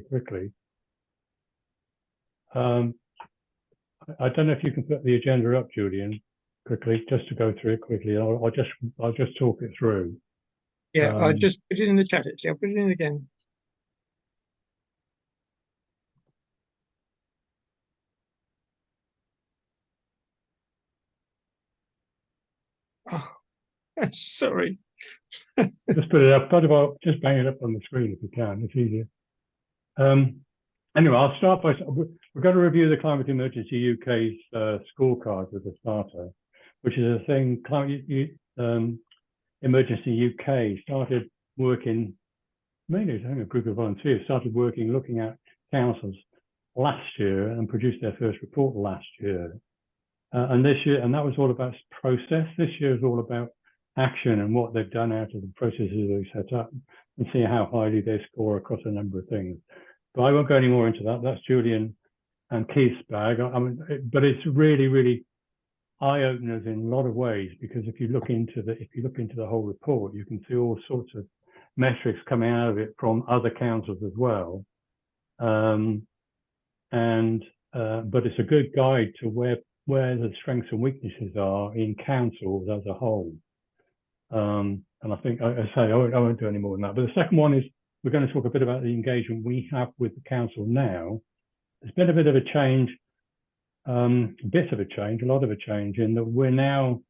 quickly. I don't know if you can put the agenda up, Julian, quickly, just to go through it quickly. I'll just talk it through. Yeah, I just put it in the chat. Actually, I'll put it in again. Oh, sorry. Just put it up. Just bang it up on the screen if you can. It's easier. Anyway, I'll start by, we're going to review the Climate Emergency UK's scorecard with a starter, which is a thing. Climate Emergency UK started working, mainly a group of volunteers, started working looking at councils last year and produced their first report last year. And this year, and that was all about process. This year is all about action and what they've done out of the processes they've set up and see how highly they score across a number of things. But I won't go any more into that. That's Julian and Keith's bag. But it's really, really eye-openers in a lot of ways, because if you look into the whole report, you can see all sorts of metrics coming out of it from other councils as well. But it's a good guide to where the strengths and weaknesses are in councils as a whole. And I think I won't do any more than that. But the second one is we're going to talk a bit about the engagement we have with the council now. There's been a bit of a change, a lot of a change, in that we're now,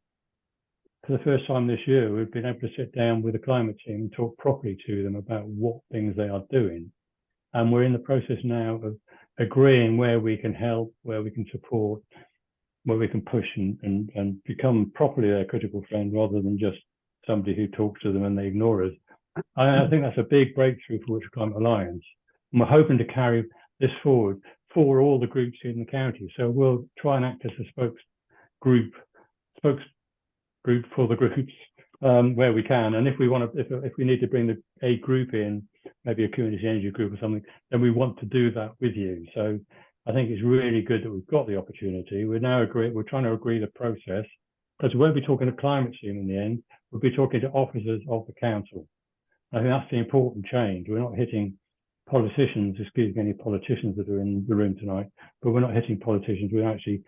for the first time this year, we've been able to sit down with the climate team and talk properly to them about what things they are doing. And we're in the process now of agreeing where we can help, where we can support, where we can push and become properly their critical friend, rather than just somebody who talks to them and they ignore us. I think that's a big breakthrough for Wiltshire Climate Alliance. And we're hoping to carry this forward for all the groups in the county. So we'll try and act as a spokes group for the groups where we can. And if we want to, if we need to bring a group in, maybe a community energy group or something, then we want to do that with you. So I think it's really good that we've got the opportunity. We're trying to agree the process, because we won't be talking to climate team in the end. We'll be talking to officers of the council. I think that's the important change. We're not hitting politicians, excuse me, any politicians that are in the room tonight, but we're not hitting politicians. We're actually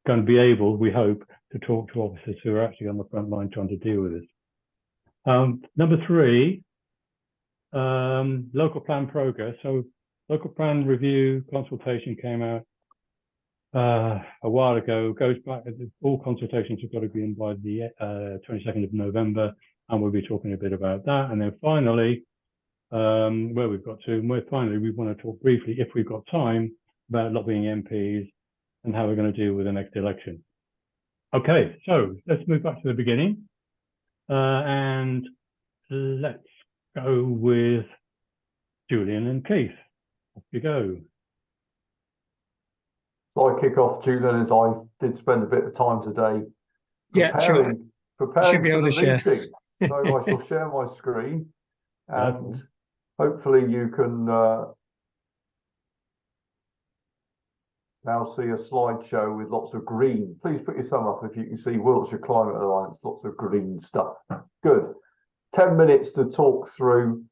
going to be able, we hope, to talk to officers who are actually on the front line trying to deal with this. Number 3, local plan progress. So local plan review consultation came out a while ago, goes back, all consultations have got to be in by the 22nd of November, and we'll be talking a bit about that. And then finally, where we've got to, we want to talk briefly, if we've got time, about lobbying MPs and how we're going to deal with the next election. Okay, so let's move back to the beginning, and let's go with Julian and Keith. Off you go. So I kick off, Julian, as I did spend a bit of time today preparing for the meeting. So I shall share my screen, and hopefully you can now see a slideshow with lots of green. Please put your thumb up if you can see Wiltshire Climate Alliance, lots of green stuff. Good. 10 minutes to talk through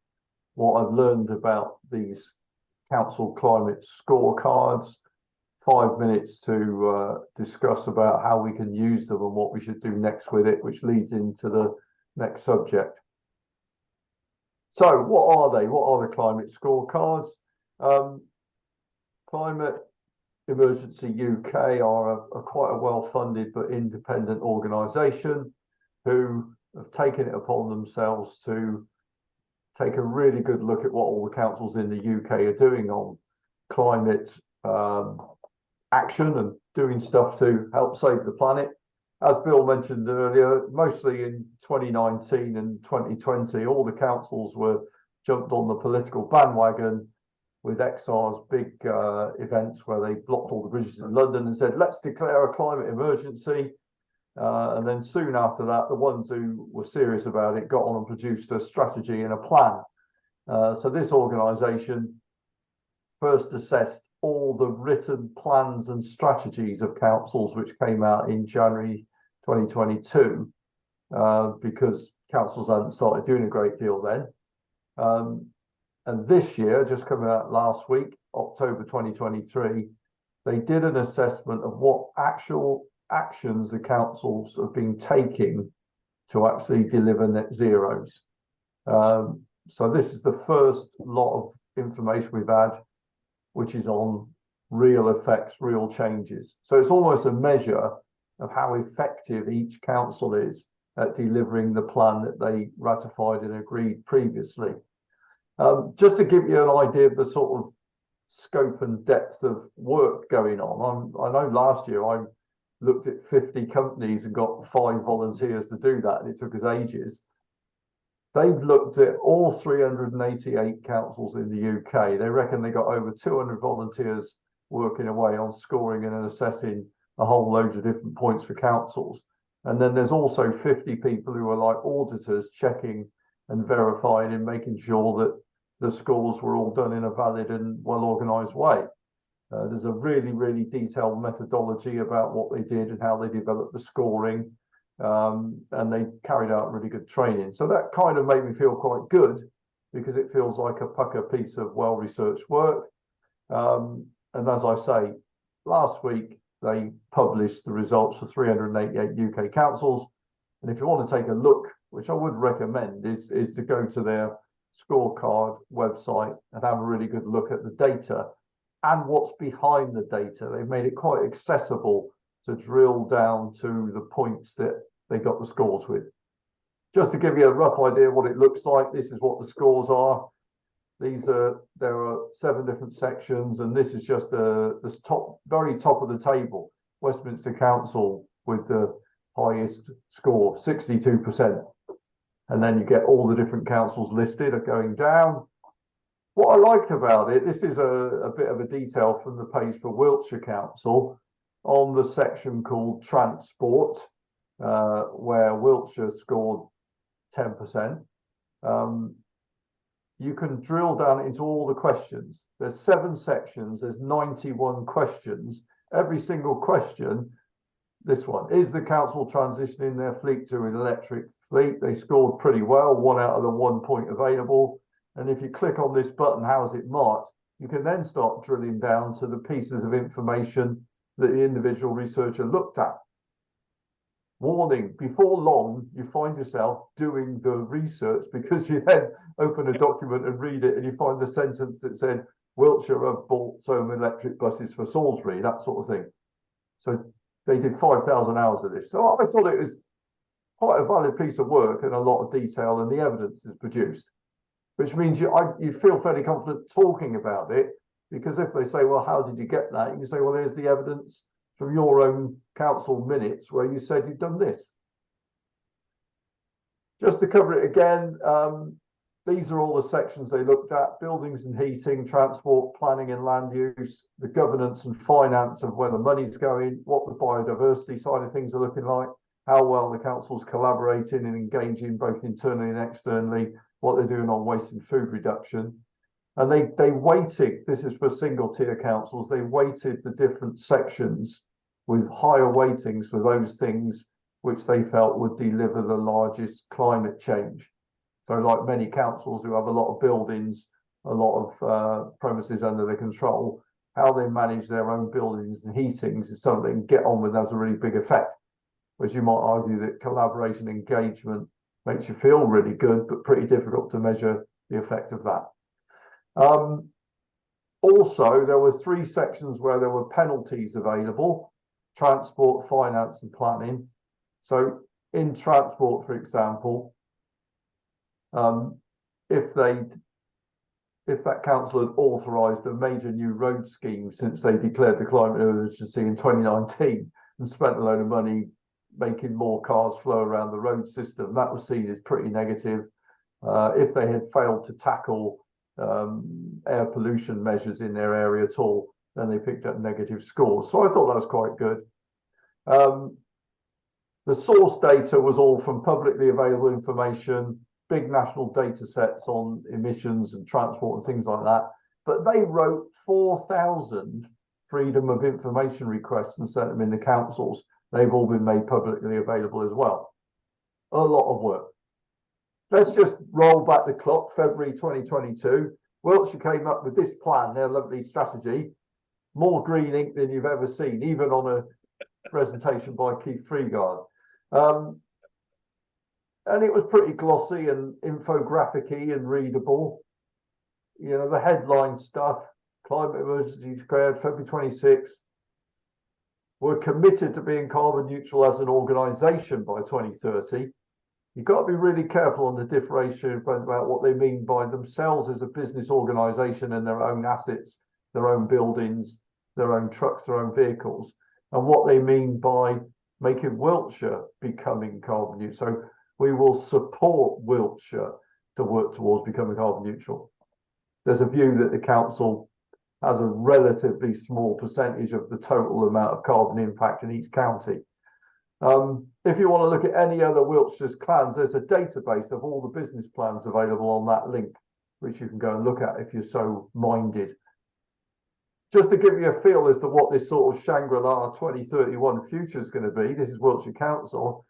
what I've learned about these council climate scorecards. 5 minutes to discuss about how we can use them and what we should do next with it, which leads into the next subject. So what are they? What are the climate scorecards? Climate Emergency UK are quite a well-funded but independent organisation who have taken it upon themselves to take a really good look at what all the councils in the UK are doing on climate action and doing stuff to help save the planet. As Bill mentioned earlier, mostly in 2019 and 2020, all the councils were jumped on the political bandwagon with XR's big events where they blocked all the bridges in London and said, let's declare a climate emergency. And then soon after that, the ones who were serious about it got on and produced a strategy and a plan. So this organisation first assessed all the written plans and strategies of councils, which came out in January 2022, because councils hadn't started doing a great deal then. And this year, just coming out last week, October 2023, they did an assessment of what actual actions the councils have been taking to actually deliver net zeros. So this is the first lot of information we've had, which is on real effects, real changes. So it's almost a measure of how effective each council is at delivering the plan that they ratified and agreed previously. Just to give you an idea of the sort of scope and depth of work going on, I know last year I looked at 50 companies and got 5 volunteers to do that, and it took us ages. They've looked at all 388 councils in the UK. They reckon they got over 200 volunteers working away on scoring and assessing a whole load of different points for councils. And then there's also 50 people who are like auditors checking and verifying and making sure that the scores were all done in a valid and well-organised way. There's a really, really detailed methodology about what they did and how they developed the scoring. And they carried out really good training. So that kind of made me feel quite good, because it feels like a pucker piece of well-researched work. And as I say, last week, they published the results for 388 UK councils. And if you want to take a look, which I would recommend, is to go to their scorecard website and have a really good look at the data and what's behind the data. They've made it quite accessible to drill down to the points that they got the scores with. Just to give you a rough idea of what it looks like, this is what the scores are. There are 7 different sections, and this is just the very top of the table. Westminster Council with the highest score, 62%. And then you get all the different councils listed are going down. What I liked about it, this is a bit of a detail from the page for Wiltshire Council on the section called Transport, where Wiltshire scored 10%. You can drill down into all the questions. There's 7 sections, there's 91 questions. Every single question, this one, is the council transitioning their fleet to an electric fleet? They scored pretty well, 1 out of the 1 point available. And if you click on this button, how is it marked? You can then start drilling down to the pieces of information that the individual researcher looked at. Warning, before long, you find yourself doing the research, because you then open a document and read it and you find the sentence that said, Wiltshire have bought some electric buses for Salisbury, that sort of thing. So they did 5,000 hours of this. So I thought it was quite a valid piece of work and a lot of detail, and the evidence is produced, which means you feel fairly confident talking about it, because if they say, well, how did you get that? You can say, well, there's the evidence from your own council minutes where you said you've done this. Just to cover it again, these are all the sections they looked at: buildings and heating, transport, planning and land use, the governance and finance of where the money's going, what the biodiversity side of things are looking like, how well the council's collaborating and engaging both internally and externally, what they're doing on waste and food reduction. And they weighted, this is for single tier councils, they weighted the different sections with higher weightings for those things which they felt would deliver the largest climate change. So like many councils who have a lot of buildings, a lot of premises under their control, how they manage their own buildings and heatings is something they can get on with, has a really big effect. Whereas you might argue that collaboration engagement makes you feel really good, but pretty difficult to measure the effect of that. Also, there were 3 sections where there were penalties available: transport, finance and planning. So in transport, for example, if that council had authorised a major new road scheme since they declared the climate emergency in 2019 and spent a load of money making more cars flow around the road system, that was seen as pretty negative. If they had failed to tackle air pollution measures in their area at all, then they picked up negative scores. So I thought that was quite good. The source data was all from publicly available information, big national data sets on emissions and transport and things like that. But they wrote 4,000 freedom of information requests and sent them in the councils. They've all been made publicly available as well. A lot of work. Let's just roll back the clock, February 2022. Wiltshire came up with this plan, their lovely strategy, more green ink than you've ever seen, even on a presentation by Keith Freegard. And it was pretty glossy and infographic-y and readable. You know, the headline stuff, climate emergency declared February 26. We're committed to being carbon neutral as an organisation by 2030. You've got to be really careful on the differentiation about what they mean by themselves as a business organisation and their own assets, their own buildings, their own trucks, their own vehicles, and what they mean by making Wiltshire becoming carbon neutral. So we will support Wiltshire to work towards becoming carbon neutral. There's a view that the council has a relatively small percentage of the total amount of carbon impact in each county. If you want to look at any other Wiltshire's plans, there's a database of all the business plans available on that link, which you can go and look at if you're so minded. Just to give you a feel as to what this sort of Shangri-La 2031 future is going to be, this is Wiltshire Council.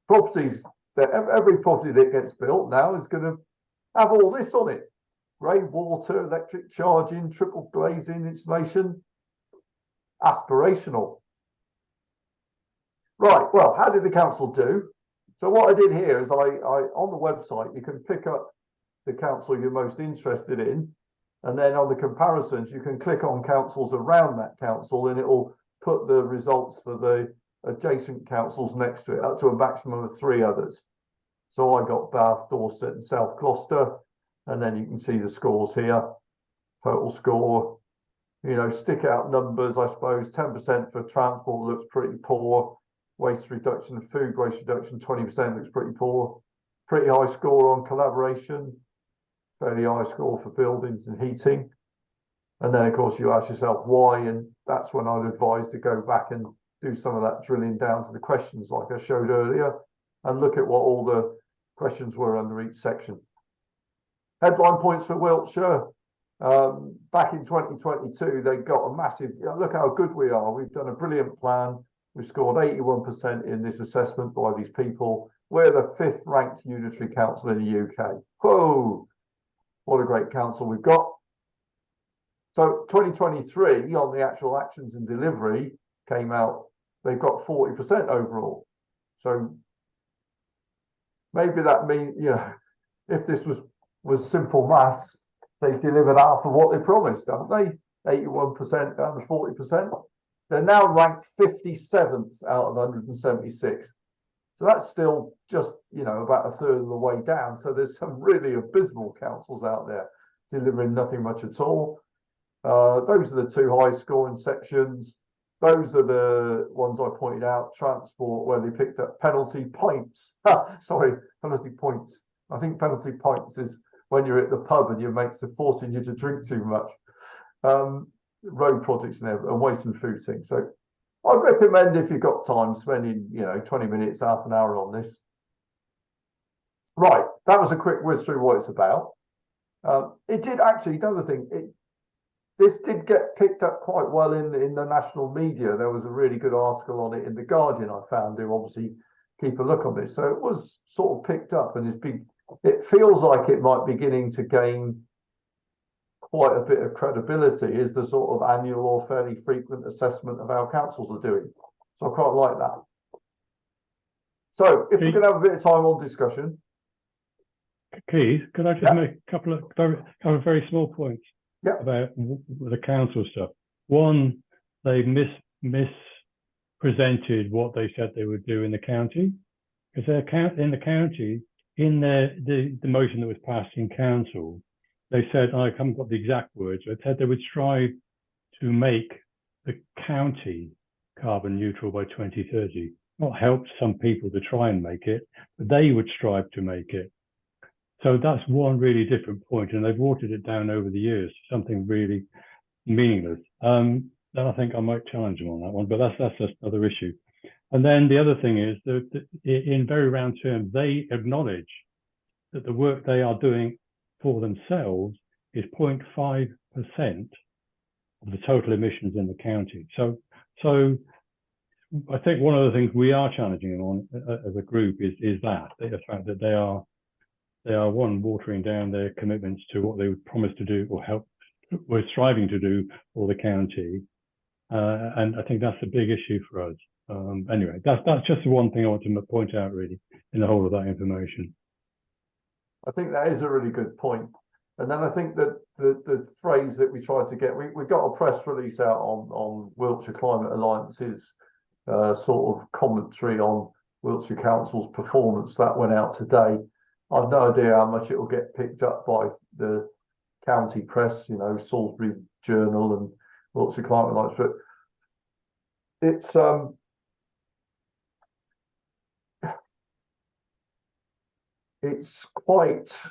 Properties, every property that gets built now is going to have all this on it. Grey water, electric charging, triple glazing, insulation. Aspirational. Right, well, how did the council do? So what I did here is I on the website, you can pick up the council you're most interested in, and then on the comparisons, you can click on councils around that council, and it will put the results for the adjacent councils next to it, up to a maximum of 3 others. So I got Bath, Dorset, and South Gloucester, and then you can see the scores here. Total score, you know, stick out numbers, I suppose. 10% for transport looks pretty poor. Waste reduction, food waste reduction, 20% looks pretty poor. Pretty high score on collaboration. Fairly high score for buildings and heating. And then, of course, you ask yourself why, and that's when I'd advise to go back and do some of that drilling down to the questions like I showed earlier, and look at what all the questions were under each section. Headline points for Wiltshire. Back in 2022, they got a massive, look how good we are. We've done a brilliant plan. We scored 81% in this assessment by these people. We're the 5th ranked unitary council in the UK. Whoa, what a great council we've got. So 2023 on the actual actions and delivery came out, they've got 40% overall. So maybe that means, you know, if this was simple maths, they've delivered half of what they promised, haven't they? 81% down to 40%. They're now ranked 57th out of 176. So that's still just, you know, about 1/3 of the way down. So there's some really abysmal councils out there delivering nothing much at all. Those are the 2 high scoring sections. Those are the ones I pointed out, transport, where they picked up penalty points. Sorry, penalty points. I think penalty points is when you're at the pub and your mates are forcing you to drink too much. Road projects and waste and food things. So I'd recommend, if you've got time, spending, you know, 20 minutes, half an hour on this. Right, that was a quick whiz through what it's about. It did actually, another thing, this did get picked up quite well in the national media. There was a really good article on it in The Guardian, I found, who obviously keep a look on this. So it was sort of picked up, and it feels like it might be beginning to gain quite a bit of credibility as the sort of annual or fairly frequent assessment of how councils are doing. So I quite like that. So if we can have a bit of time on discussion. Keith, could I just make a couple of very small points about the council stuff? One, they mispresented what they said they would do in the county, because in the county, in the motion that was passed in council, they said, I haven't got the exact words, but said they would strive to make the county carbon neutral by 2030. Not help some people to try and make it, but they would strive to make it. So that's one really different point, and they've watered it down over the years to something really meaningless. Then I think I might challenge them on that one, but that's just another issue. And then the other thing is that in very round terms, they acknowledge that the work they are doing for themselves is 0.5% of the total emissions in the county. So I think one of the things we are challenging them on as a group is the fact that they are they are watering down their commitments to what they promised to do or were striving to do for the county. And I think that's a big issue for us. Anyway, that's just the one thing I want to point out really in the whole of that information. I think that is a really good point. And then I think that the phrase that we tried to get, we got a press release out on Wiltshire Climate Alliance's sort of commentary on Wiltshire Council's performance. That went out today. I've no idea how much it will get picked up by the county press, you know, Salisbury Journal and Wiltshire Climate Alliance, but it's quite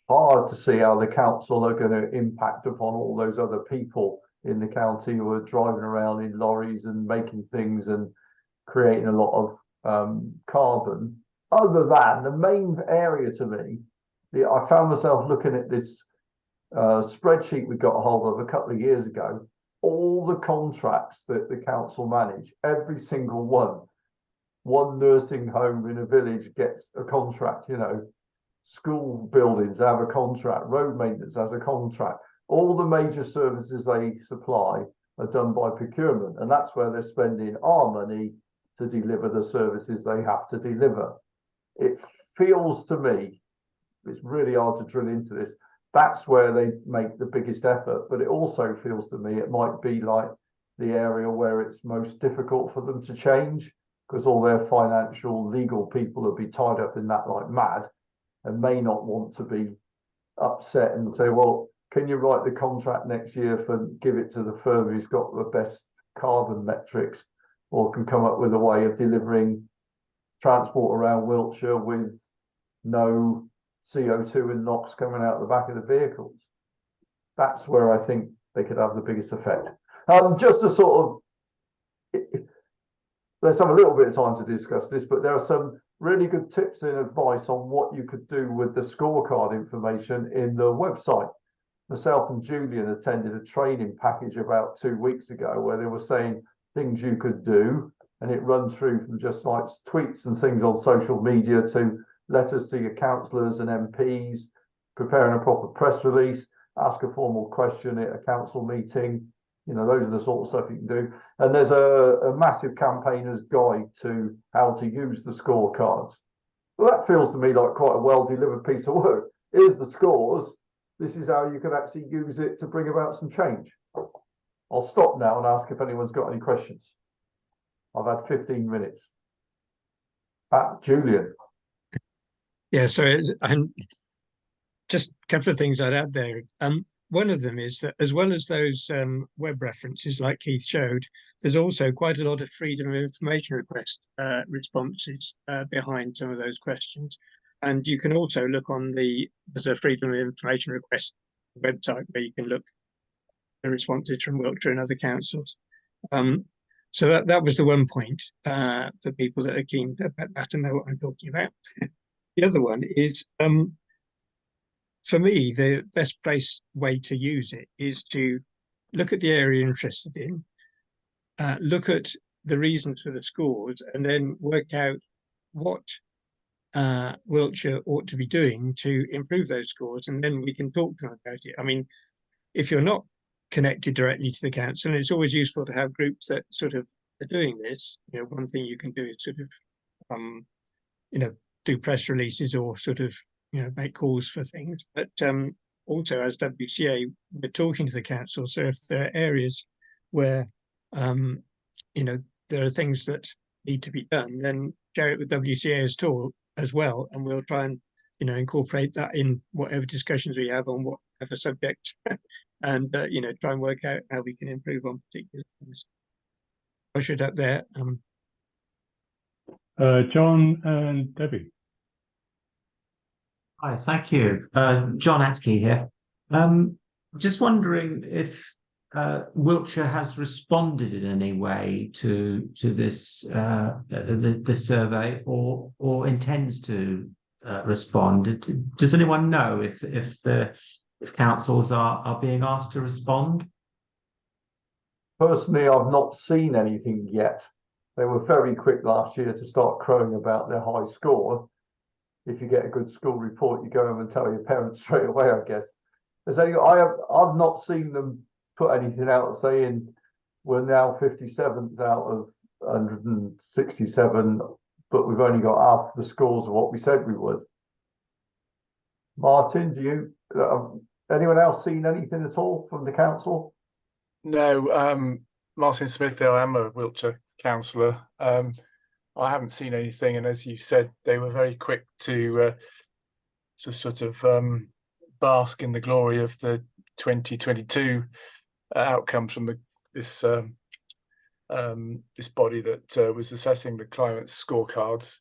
hard to see how the council are going to impact upon all those other people in the county who are driving around in lorries and making things and creating a lot of carbon. Other than the main area to me, I found myself looking at this spreadsheet we got a hold of a couple of years ago, all the contracts that the council manage, every single one nursing home in a village gets a contract, you know, school buildings have a contract, road maintenance has a contract. All the major services they supply are done by procurement, and that's where they're spending our money to deliver the services they have to deliver. It feels to me, it's really hard to drill into this, that's where they make the biggest effort, but it also feels to me it might be like the area where it's most difficult for them to change, because all their financial legal people will be tied up in that like mad and may not want to be upset and say, well, can you write the contract next year for give it to the firm who's got the best carbon metrics, or can come up with a way of delivering transport around Wiltshire with no CO2 and NOx coming out the back of the vehicles. That's where I think they could have the biggest effect. Just to sort of, let's have a little bit of time to discuss this, but there are some really good tips and advice on what you could do with the scorecard information in the website. Myself and Julian attended a training package about 2 weeks ago where they were saying things you could do, and it runs through from just like tweets and things on social media to letters to your councillors and MPs, preparing a proper press release, ask a formal question at a council meeting. You know, those are the sort of stuff you can do. And there's a massive campaigner's guide to how to use the scorecards. Well, that feels to me like quite a well-delivered piece of work. Here's the scores. This is how you can actually use it to bring about some change. I'll stop now and ask if anyone's got any questions. I've had 15 minutes. Julian. Yeah, so I'm just a couple of things I'd add there. One of them is that as well as those web references like Keith showed, there's also quite a lot of freedom of information request responses behind some of those questions. And you can also look on there's a freedom of information request website where you can look at the responses from Wiltshire and other councils. So that was the one point for people that are keen about that and know what I'm talking about. The other one is, for me, the best way to use it is to look at the area you're interested in, look at the reasons for the scores, and then work out what Wiltshire ought to be doing to improve those scores, and then we can talk to them about it. I mean, if you're not connected directly to the council, and it's always useful to have groups that sort of are doing this. You know, one thing you can do is sort of, you know, do press releases or sort of, you know, make calls for things. But also as WCA, we're talking to the council. So if there are areas where, you know, there are things that need to be done, then share it with WCA as well, and we'll try and, you know, incorporate that in whatever discussions we have on whatever subject, and you know, try and work out how we can improve on particular things. I should up there. John and Debbie. Hi, thank you. John Atkey here. Just wondering if Wiltshire has responded in any way to this this survey, or intends to respond. Does anyone know if councils are being asked to respond? Personally, I've not seen anything yet. They were very quick last year to start crowing about their high score. if you get a good school report, you go home and tell your parents straight away, I guess. I've not seen them put anything out saying we're now 57th out of 167, but we've only got half the scores of what we said we would. Martin, do you, anyone else seen anything at all from the council? No, Martin Smith here. I am a Wiltshire councillor. I haven't seen anything, and as you said, they were very quick to sort of bask in the glory of the 2022 outcomes from this body that was assessing the climate scorecards.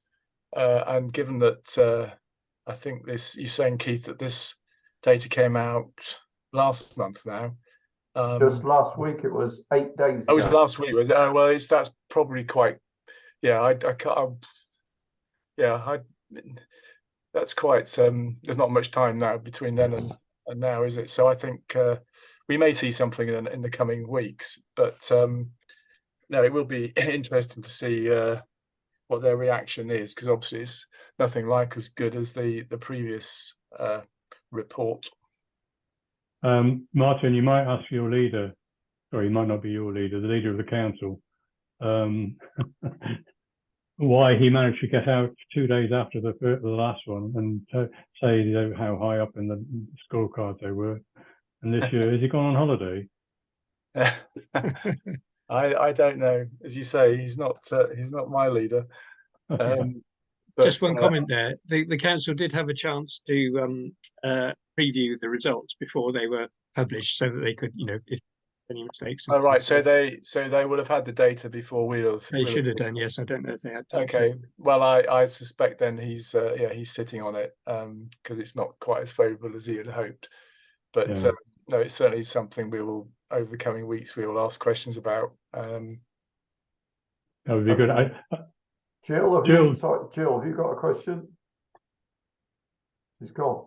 And given that, I think you're saying, Keith, that this data came out last month now. Just last week, it was 8 days ago. Oh, it was last week. Well, that's probably quite. Yeah, I can't. That's quite. There's not much time now between then and now, is it? So I think we may see something in the coming weeks, but no, it will be interesting to see what their reaction is, because obviously it's nothing like as good as the previous report. Martin, you might ask your leader, sorry, it might not be your leader, the leader of the council, why he managed to get out 2 days after the last one and say how high up in the scorecards they were. And this year, has he gone on holiday? I don't know. As you say, he's not my leader. Just one comment there. The council did have a chance to preview the results before they were published, so that they could, if any mistakes. Oh right, so they would have had the data before They should have done. Yes, I don't know if they had. Okay, well, I suspect then he's sitting on it because it's not quite as favourable as he had hoped. But no, it's certainly something we will, over the coming weeks, we will ask questions about. That would be good. Jill, Jill, have you got a question? She's gone.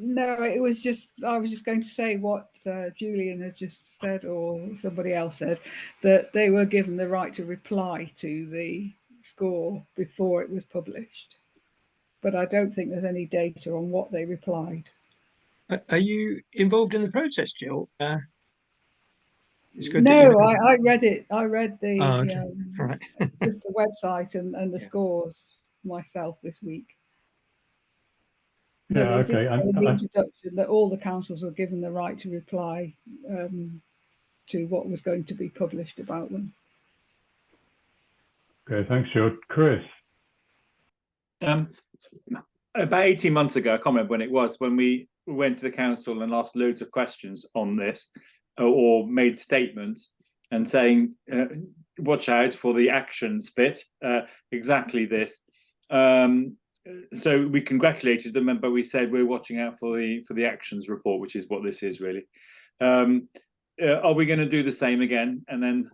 No, it was just, I was just going to say what Julian has just said, or somebody else said, that they were given the right to reply to the score before it was published. But I don't think there's any data on what they replied. Are you involved in the process, Jill? It's good. No, I read it. I read the right. just the website and the scores myself this week. But Yeah, okay. In the introduction that all the councils were given the right to reply to what was going to be published about them. Okay, thanks, Joe. Chris. About 18 months ago, I can't remember when it was, when we went to the council and asked loads of questions on this, or made statements and saying, watch out for the actions bit, exactly this. So we congratulated them, but we said we're watching out for the actions report, which is what this is really. Are we going to do the same again, and then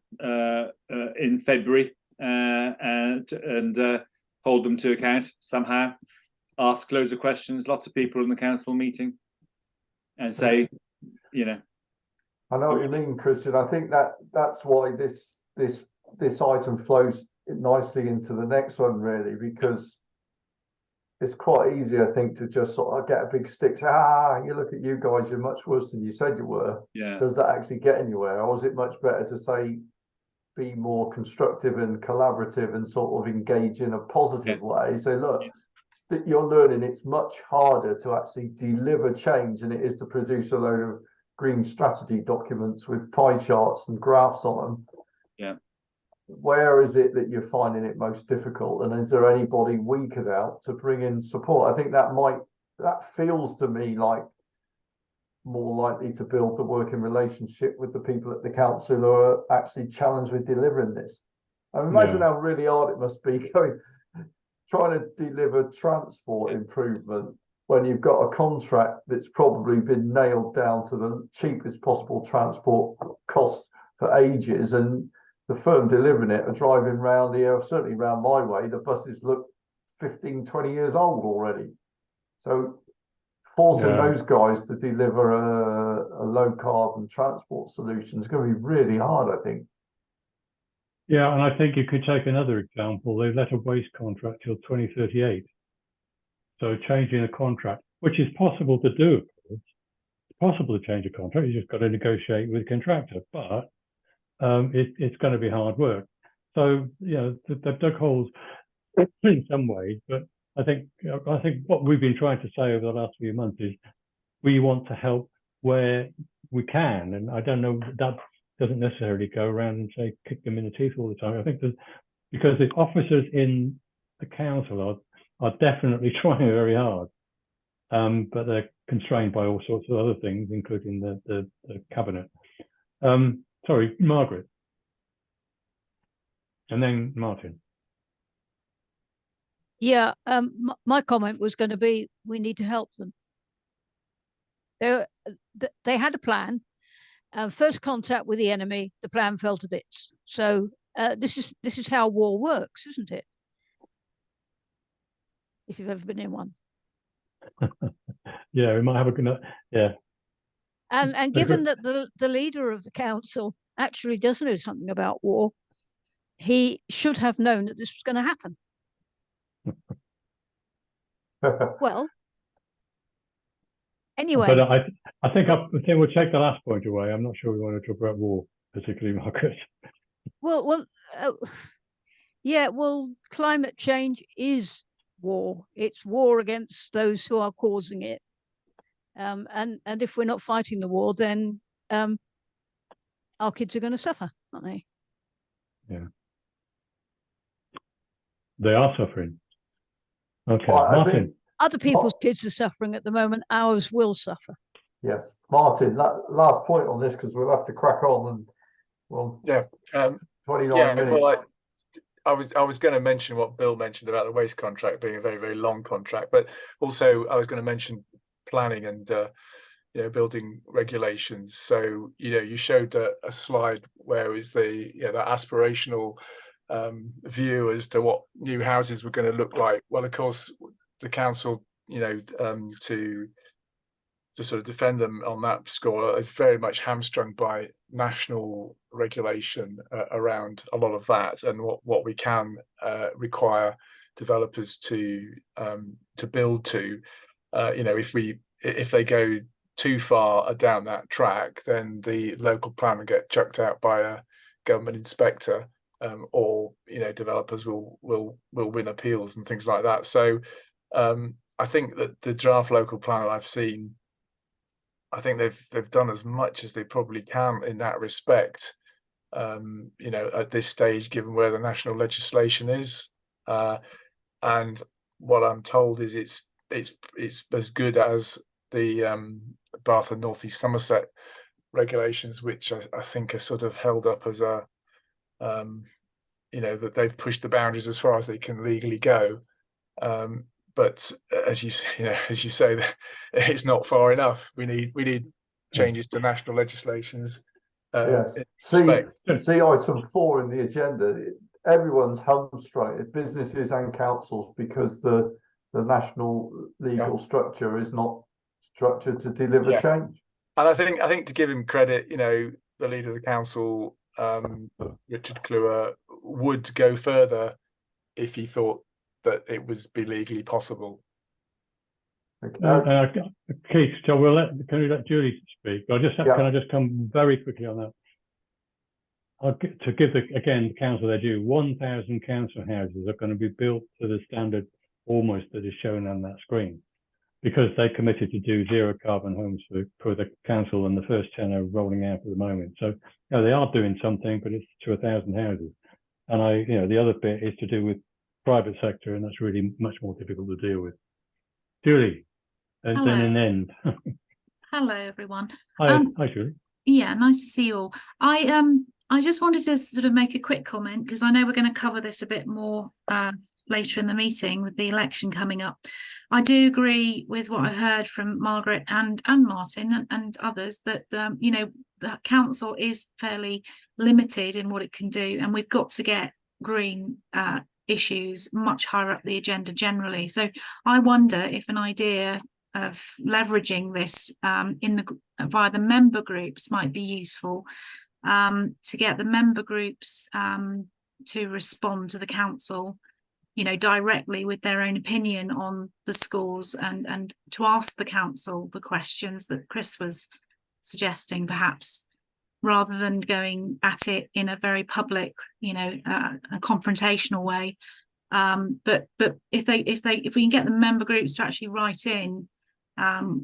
in February, and hold them to account somehow? Ask loads of questions, lots of people in the council meeting, and say, I know what you mean, Christian. I think that's why this item flows nicely into the next one, really, because it's quite easy, I think, to just sort of get a big stick. Say, you look at you guys, you're much worse than you said you were. Yeah. Does that actually get anywhere, or is it much better to say, be more constructive and collaborative and sort of engage in a positive way? So look, that you're learning it's much harder to actually deliver change than it is to produce a load of green strategy documents with pie charts and graphs on them. Yeah. Where is it that you're finding it most difficult, and is there anybody we could help to bring in support? I think that feels to me like more likely to build the working relationship with the people at the council who are actually challenged with delivering this. I imagine how really hard it must be trying to deliver transport improvement when you've got a contract that's probably been nailed down to the cheapest possible transport cost for ages, and the firm delivering it are driving around here, certainly around my way, the buses look 15, 20 years old already. So forcing those guys to deliver a low carbon transport solution is going to be really hard, I think. Yeah, and I think you could take another example. They let a waste contract till 2038. So changing a contract, which is possible to do, of course. It's possible to change a contract. You just got to negotiate with the contractor, but it's going to be hard work. So, you know, they've dug holes in some ways, but I think what we've been trying to say over the last few months is we want to help where we can, and I don't know that doesn't necessarily go around and say kick them in the teeth all the time. I think that because the officers in the council are definitely trying very hard, but they're constrained by all sorts of other things, including the cabinet. Sorry, Margaret, and then Martin. Yeah, my comment was going to be we need to help them. They had a plan. First contact with the enemy, the plan fell to bits. So this is how war works, isn't it? If you've ever been in one. Yeah, we might have a good. Yeah. And given that the leader of the council actually does know something about war, he should have known that this was going to happen. Well, anyway. But I think we'll take the last point away. I'm not sure we want to talk about war, particularly, Margaret. Yeah. Well, climate change is war. It's war against those who are causing it. And if we're not fighting the war, then our kids are going to suffer, aren't they? Yeah. They are suffering. Okay, Well, Martin. Other people's kids are suffering at the moment. Ours will suffer. Yes, Martin. Last point on this, because we'll have to crack on. And well, 29 minutes. Well, I was going to mention what Bill mentioned about the waste contract being a very, very long contract, but also I was going to mention planning and building regulations. So you showed a slide where it was the that aspirational view as to what new houses were going to look like. Well, of course, the council, to sort of defend them on that score, is very much hamstrung by national regulation around a lot of that, and what we can require developers to build to. If they go too far down that track, then the local plan will get chucked out by a government inspector. Or developers will win appeals and things like that. So I think that the draft local plan I've seen, I think they've done as much as they probably can in that respect. At this stage, given where the national legislation is, and what I'm told is it's as good as the Bath and North East Somerset regulations, which I think are sort of held up as a that they've pushed the boundaries as far as they can legally go, but as you say, it's not far enough. We need changes to national legislations. Yes. See item 4 in the agenda. Everyone's hamstrung, businesses and councils, because the national legal structure is not structured to deliver change. And I think to give him credit, the leader of the council, Richard Kluwer, would go further if he thought that it would be legally possible. Keith, so can we let Julie speak? Can I just come very quickly on that? To give the council their due, 1,000 council houses are going to be built to the standard almost that is shown on that screen, because they committed to do zero carbon homes for the council, and the first 10 are rolling out at the moment. So they are doing something, but it's to 1,000 houses. And the other bit is to do with private sector, and that's really much more difficult to deal with. Julie, and then an end. Hello, everyone. Hi, Julie. Yeah, nice to see you all. I just wanted to sort of make a quick comment, because I know we're going to cover this a bit more later in the meeting with the election coming up. I do agree with what I heard from Margaret and Martin and others, that the council is fairly limited in what it can do, and we've got to get green issues much higher up the agenda generally. So I wonder if an idea of leveraging this via the member groups might be useful, to get the member groups to respond to the council, you know, directly with their own opinion on the scores, and to ask the council the questions that Chris was suggesting, perhaps, rather than going at it in a very public, you know, a confrontational way. But if we can get the member groups to actually write in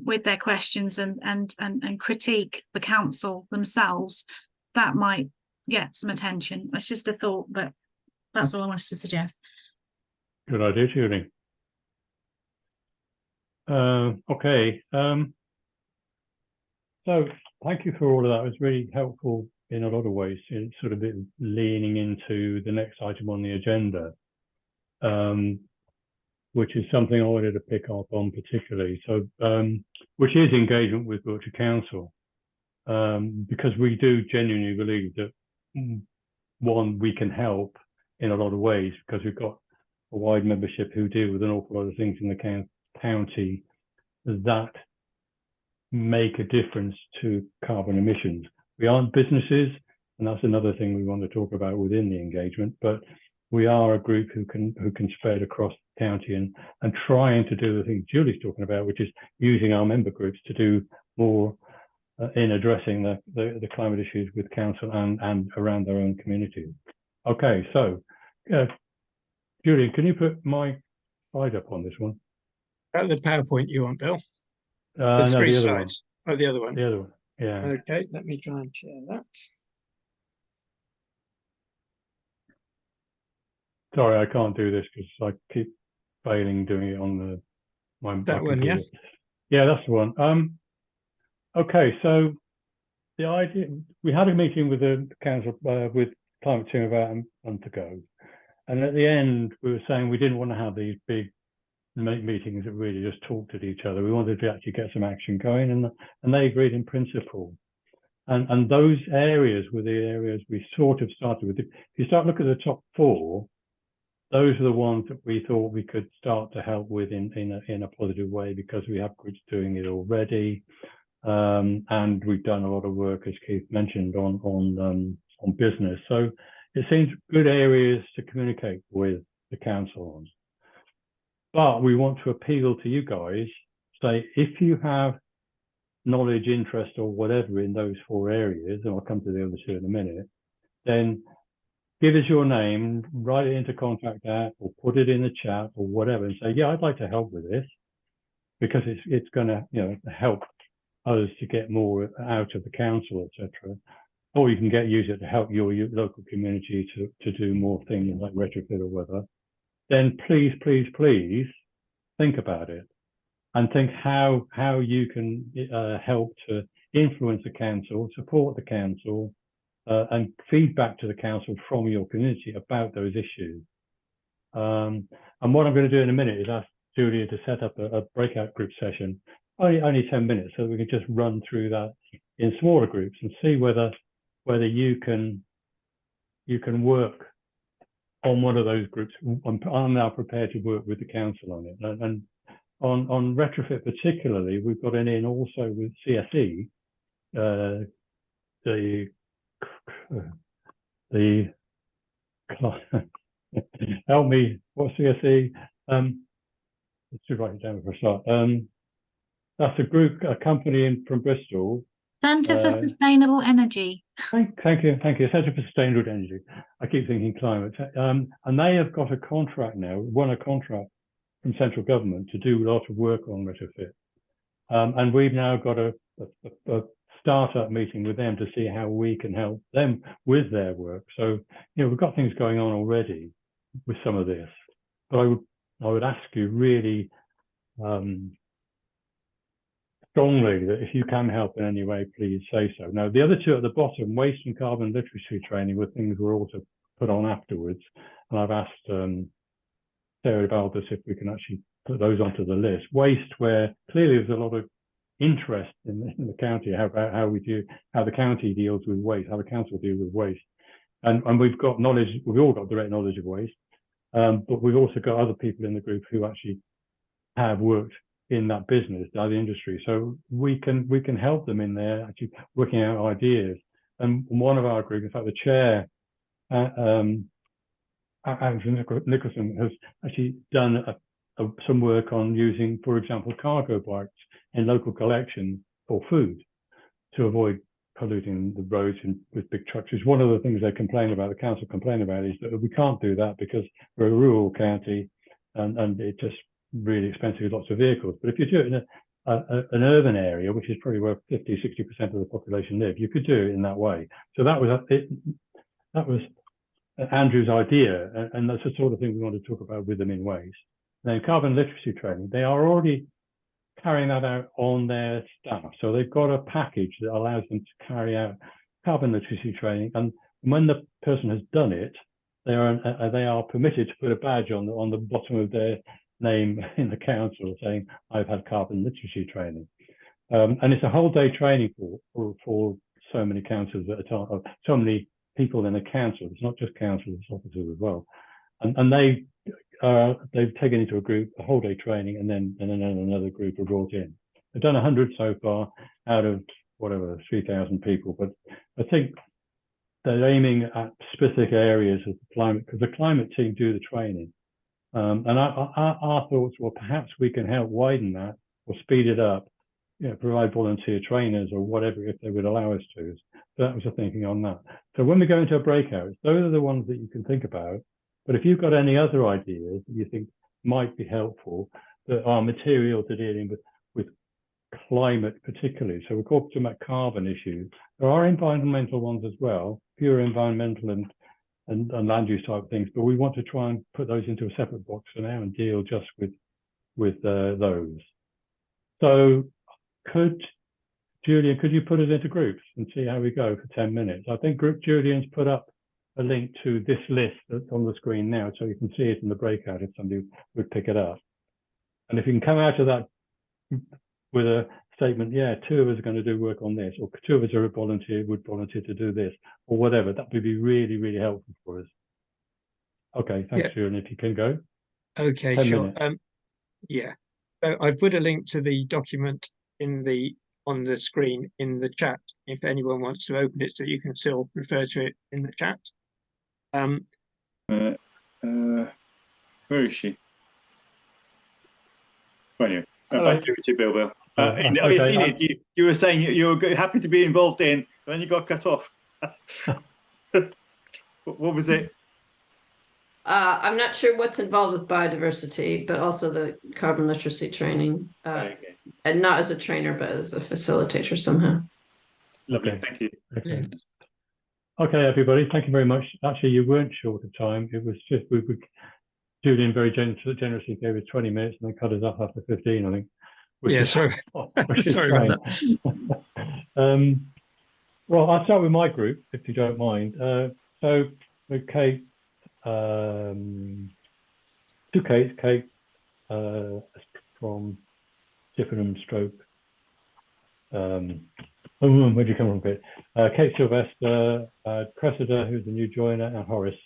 with their questions and critique the council themselves, that might get some attention. That's just a thought, but that's all I wanted to suggest. Good idea, Julian. Okay. So thank you for all of that. It was really helpful in a lot of ways. It's sort of leaning into the next item on the agenda, which is something I wanted to pick up on particularly. So, which is engagement with Wiltshire Council, because we do genuinely believe that, one, we can help in a lot of ways because we've got a wide membership who deal with an awful lot of things in the county that make a difference to carbon emissions. We aren't businesses, and that's another thing we want to talk about within the engagement, but we are a group who can spread across the county and trying to do the thing Julie's talking about, which is using our member groups to do more in addressing the climate issues with council and around their own communities. Okay, so Julian, can you put my slide up on this one? The PowerPoint you want, Bill? No, The three the other one. slides. Oh, the other one. The other one, yeah. Okay, let me try and share that. Sorry, I can't do this because I keep failing doing it on my That one, yeah? Yeah, that's the one. Okay, so the idea, we had a meeting with the council, with climate team about a month ago. And at the end, we were saying we didn't want to have these big meetings that really just talked at each other. We wanted to actually get some action going, and they agreed in principle. And those areas were the areas we sort of started with. If you start looking at the top four, those are the ones that we thought we could start to help with in a positive way, because we have groups doing it already. And we've done a lot of work, as Keith mentioned, on business. So it seems good areas to communicate with the council on. But we want to appeal to you guys, say, if you have knowledge, interest, or whatever in those four areas, and I'll come to the other two in a minute, then give us your name, write it into contact app, or put it in the chat or whatever, and say, yeah, I'd like to help with this, because it's going to, you know, help us to get more out of the council, etc. Or you can use it to help your local community to do more things like retrofit or whatever. Then please, please, please think about it and think how you can help to influence the council, support the council, and feedback to the council from your community about those issues. And what I'm going to do in a minute is ask Julia to set up a breakout group session, only 10 minutes, so we can just run through that in smaller groups and see whether you can work on one of those groups. I'm now prepared to work with the council on it. And on retrofit particularly, we've got in also with CSE, the help me, what's CSE? Let's just write it down for a start. That's a company from Bristol. Centre for Sustainable Energy. Thank you. Centre for Sustainable Energy. I keep thinking climate. And they have got a contract now, won a contract from central government to do a lot of work on retrofit. And we've now got a startup meeting with them to see how we can help them with their work. So, you know, we've got things going on already with some of this. But I would ask you really strongly that if you can help in any way, please say so. Now, the other two at the bottom, waste and carbon literacy training, were things we're also put on afterwards. And I've asked Sarah Baldus if we can actually put those onto the list. Waste, where clearly there's a lot of interest in the county, how the county deals with waste, how the council deals with waste. And we've got knowledge, we've all got direct knowledge of waste, but we've also got other people in the group who actually have worked in that business, the industry. So we can help them in there, actually working out ideas. And one of our group, in fact, the chair Andrew Nicholson has actually done some work on using, for example, cargo bikes in local collection for food to avoid polluting the roads with big trucks. It's one of the things they complain about, the council complain about, is that we can't do that because we're a rural county and it's just really expensive with lots of vehicles. But if you do it in an urban area, which is probably where 50–60% of the population live, you could do it in that way. So that was Andrew's idea, and that's the sort of thing we want to talk about with them in ways. Then carbon literacy training, they are already carrying that out on their staff. So they've got a package that allows them to carry out carbon literacy training. And when the person has done it, they are permitted to put a badge on the bottom of their name in the council saying, I've had carbon literacy training. And it's a whole day training for so many councils at a time, so many people in a council. It's not just councils, it's officers as well. And they've taken into a group a whole day training, and then another group are brought in. They've done 100 so far out of whatever 3,000 people, but I think they're aiming at specific areas of the climate, because the climate team do the training. And our thoughts were perhaps we can help widen that or speed it up, provide volunteer trainers or whatever if they would allow us to. So that was the thinking on that. So when we go into a breakout, those are the ones that you can think about. But if you've got any other ideas that you think might be helpful, that are material to dealing with climate particularly, so we're talking about carbon issues, there are environmental ones as well, pure environmental and land use type things, but we want to try and put those into a separate box for now and deal just with those. So Julian, could you put us into groups and see how we go for 10 minutes? I think Julian's put up a link to this list that's on the screen now, so you can see it in the breakout if somebody would pick it up. And if you can come out of that with a statement, yeah, 2 of us are going to do work on this, or 2 of us would volunteer to do this, or whatever, that would be really, really helpful for us. Okay, thanks, Julian, if you can go. Okay, sure. Yeah, so I've put a link to the document on the screen in the chat if anyone wants to open it, so you can still refer to it in the chat. Where is she? Well, anyway, back to Bill. Okay, you were saying you were happy to be involved in, but then you got cut off. What was it? I'm not sure what's involved with biodiversity, but also the carbon literacy training, and not as a trainer, but as a facilitator somehow. Lovely, thank you. Okay, everybody, thank you very much. Actually, you weren't short of time. It was just Julian very generously gave us 20 minutes and then cut us off after 15, I think. Yeah, sorry. Sorry about that. Well, I'll start with my group, if you don't mind. So, Kate, 2 Kates, Kate from Chippenham Stroke. Where'd you come from, Kate? Kate Sylvester, Cressida, who's a new joiner, and Horace,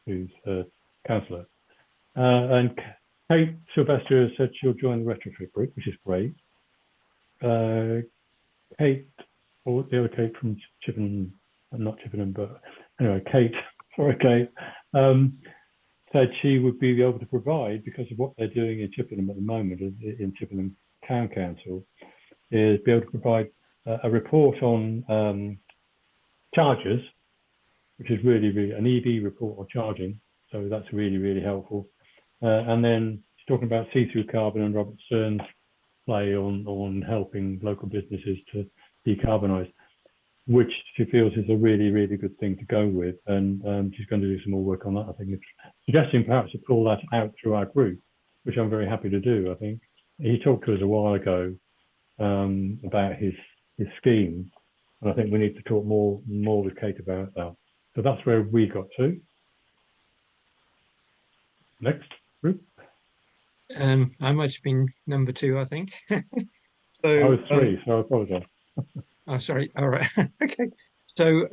who's a councillor. And Kate Sylvester said she'll join the retrofit group, which is great. Kate, or the other Kate from Chippenham, not Chippenham, but anyway, Kate, said she would be able to provide, because of what they're doing in Chippenham at the moment, in Chippenham Town Council, is be able to provide a report on charges, which is really an EV report on charging. So that's really helpful. And then she's talking about see-through carbon and Robert Stern's play on helping local businesses to decarbonise, which she feels is a really good thing to go with. And she's going to do some more work on that, I think. It's suggesting perhaps to pull that out through our group, which I'm very happy to do, I think. He talked to us a while ago about his scheme, and I think we need to talk more with Kate about that. So that's where we got to. Next group. I might have been number 2, I think. So I was 3, so I apologise. Oh, sorry. All right. Okay. So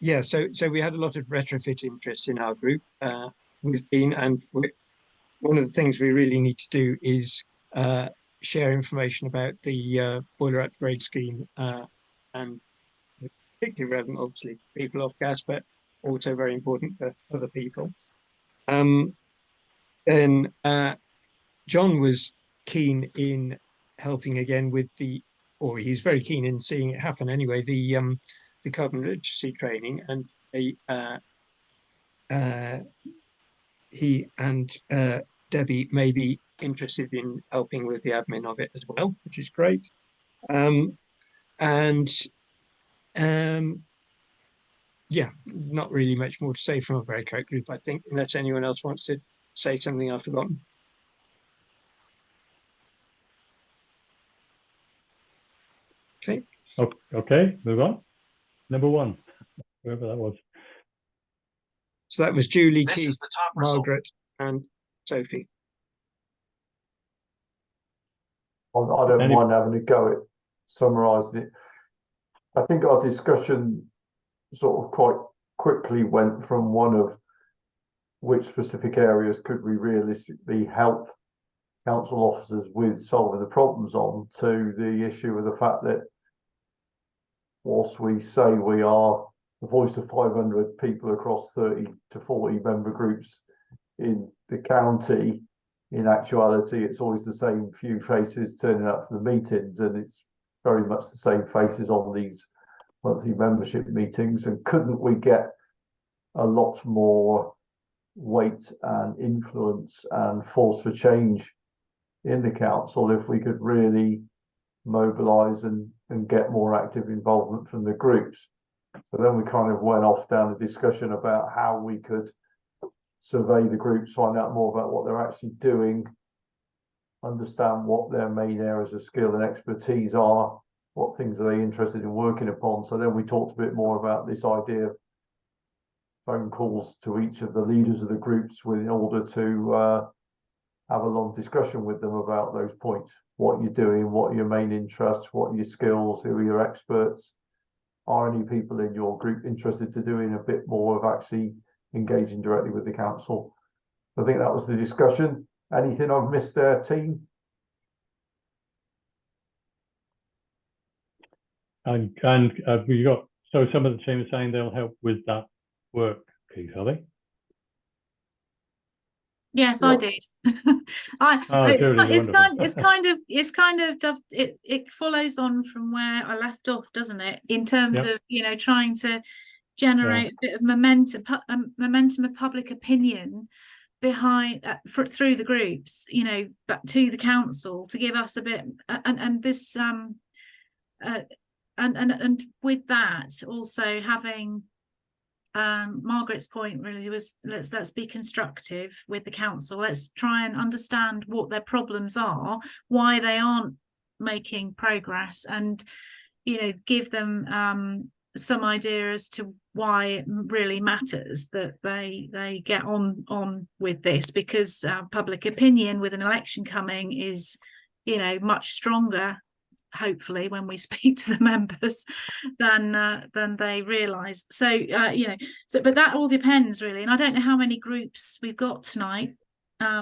yeah, so we had a lot of retrofit interest in our group. We've been, and one of the things we really need to do is share information about the boiler upgrade scheme, and particularly relevant, obviously, people off gas, but also very important for other people. Then John was keen in helping again with or he's very keen in seeing it happen anyway, the carbon literacy training, and he and Debbie may be interested in helping with the admin of it as well, which is great. Yeah, not really much more to say from a breakout group, I think, unless anyone else wants to say something I've forgotten. Okay. Okay, move on. Number 1, whoever that was. So that was Julie, Keith, Margaret, and Sophie. I don't mind having a go at summarising it. I think our discussion sort of quite quickly went from one of which specific areas could we realistically help council officers with solving the problems on, to the issue of the fact that whilst we say we are the voice of 500 people across 30 to 40 member groups in the county, in actuality it's always the same few faces turning up for the meetings, and it's very much the same faces on these monthly membership meetings. And couldn't we get a lot more weight and influence and force for change in the council if we could really mobilise and get more active involvement from the groups? So then we kind of went off down a discussion about how we could survey the groups, find out more about what they're actually doing, understand what their main areas of skill and expertise are, what things are they interested in working upon. So then we talked a bit more about this idea of phone calls to each of the leaders of the groups in order to have a long discussion with them about those points. What you're doing, what are your main interests, what are your skills, who are your experts? Are any people in your group interested to doing a bit more of actually engaging directly with the council? I think that was the discussion. Anything I've missed there, team? And we got, so some of the team are saying they'll help with that work, Keith, are they? Yes, Yeah. I did. It's kind of it follows on from where I left off, doesn't it? In terms of, you know, trying to generate a bit of momentum of public opinion behind through the groups, you know, but to the council to give us a bit, and this and with that also having Margaret's point really was, let's be constructive with the council. Let's try and understand what their problems are, why they aren't making progress, and, you know, give them some idea as to why it really matters that they get on with this, because public opinion with an election coming is, you know, much stronger, hopefully, when we speak to the members than they realize. So you know, so but that all depends really, and I don't know how many groups we've got tonight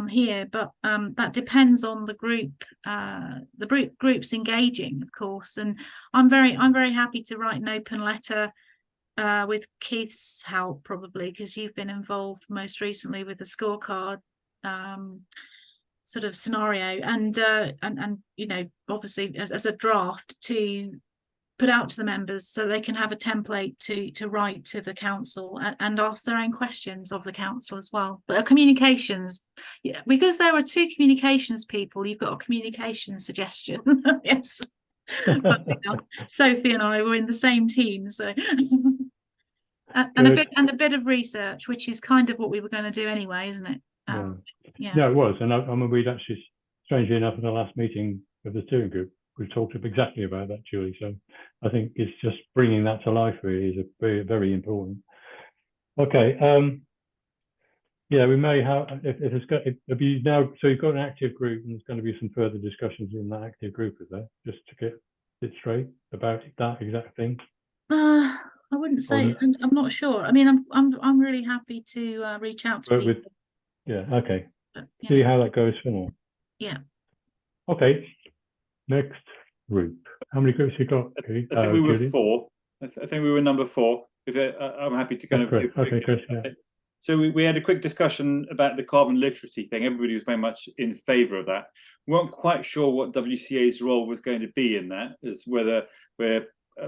here, but that depends on the groups engaging, of course. And I'm very happy to write an open letter with Keith's help, probably, because you've been involved most recently with the scorecard sort of scenario, and you know, obviously as a draft to put out to the members so they can have a template to write to the council and ask their own questions of the council as well. But communications, yeah, because there are two communications people, you've got a communication suggestion. Yes. Sophie and I were in the same team, so and a bit of research, which is kind of what we were going to do anyway, isn't it? Yeah, it was. And I mean, we'd actually, strangely enough, in the last meeting of the steering group, we talked exactly about that, Julie. So I think it's just bringing that to life really is very, very important. Okay. Yeah, we may have, if you now, so you've got an active group, and there's going to be some further discussions in that active group, is there? Just to get it straight about that exact thing. I wouldn't say. I'm not sure. I mean, I'm really happy to reach out to people. Yeah. Okay. See how that goes for now. Yeah. Okay. Next group. How many groups you got? I think we were 4. I think we were number 4. I'm happy to kind of. Chris. Okay, Chris. Yeah. So we had a quick discussion about the carbon literacy thing. Everybody was very much in favour of that. We weren't quite sure what WCA's role was going to be in that, as whether we're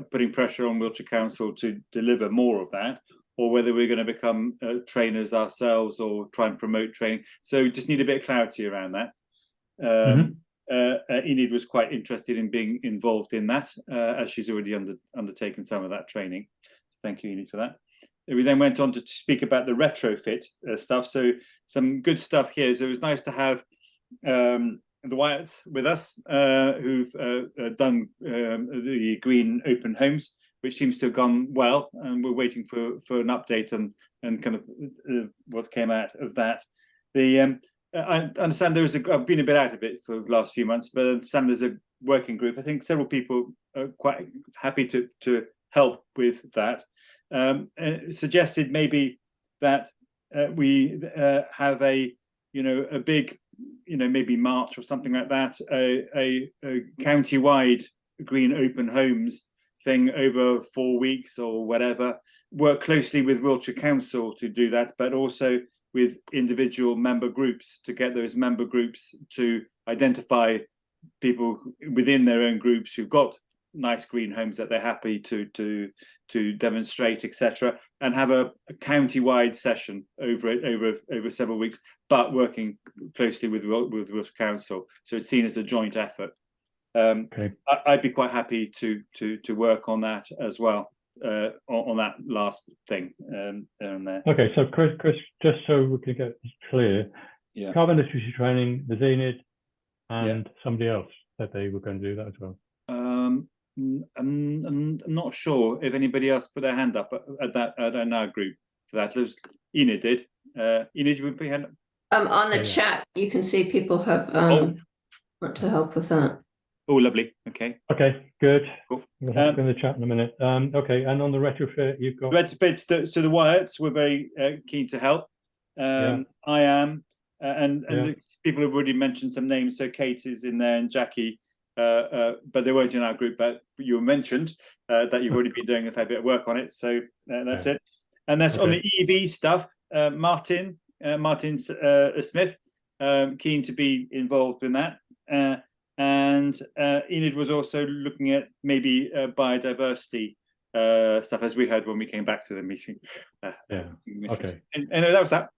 putting pressure on Wiltshire Council to deliver more of that, or whether we're going to become trainers ourselves or try and promote training. So just need a bit of clarity around that. Enid was quite interested in being involved in that, as she's already undertaken some of that training. Thank you, Enid, for that. We then went on to speak about the retrofit stuff. So some good stuff here. So it was nice to have the Wyatts with us, who've done the green open homes, which seems to have gone well. And we're waiting for an update and kind of what came out of that. I understand I've been a bit out of it for the last few months, but I understand there's a working group. I think several people are quite happy to help with that. Suggested maybe that we have a big, maybe March or something like that, a county-wide green open homes thing over 4 weeks or whatever. Work closely with Wiltshire Council to do that, but also with individual member groups to get those member groups to identify people within their own groups who've got nice green homes that they're happy to demonstrate, etc., and have a county-wide session over several weeks, but working closely with Wiltshire Council, so it's seen as a joint effort. Okay. I'd be quite happy to work on that as well, on that last thing down there. Okay, so Chris, just so we can get clear, carbon literacy training, the Enid and somebody else said they were going to do that as well. I'm not sure if anybody else put their hand up at our group for that. Enid did. Enid, you put your hand up? On the chat, you can see people have want to help with that. Oh, lovely. Okay. Okay, good. Cool. We'll have in the chat in a minute. Okay, and on the retrofit, you've got retrofits. So the Wyatts were very keen to help. I am, and people have already mentioned some names. So Kate is in there and Jackie. But they weren't in our group, but you mentioned that you've already been doing a fair bit of work on it, so that's it. And that's on the EV stuff. Martin Smith, keen to be involved in that, and Enid was also looking at maybe biodiversity stuff, as we heard when we came back to the meeting. Okay. And that was that.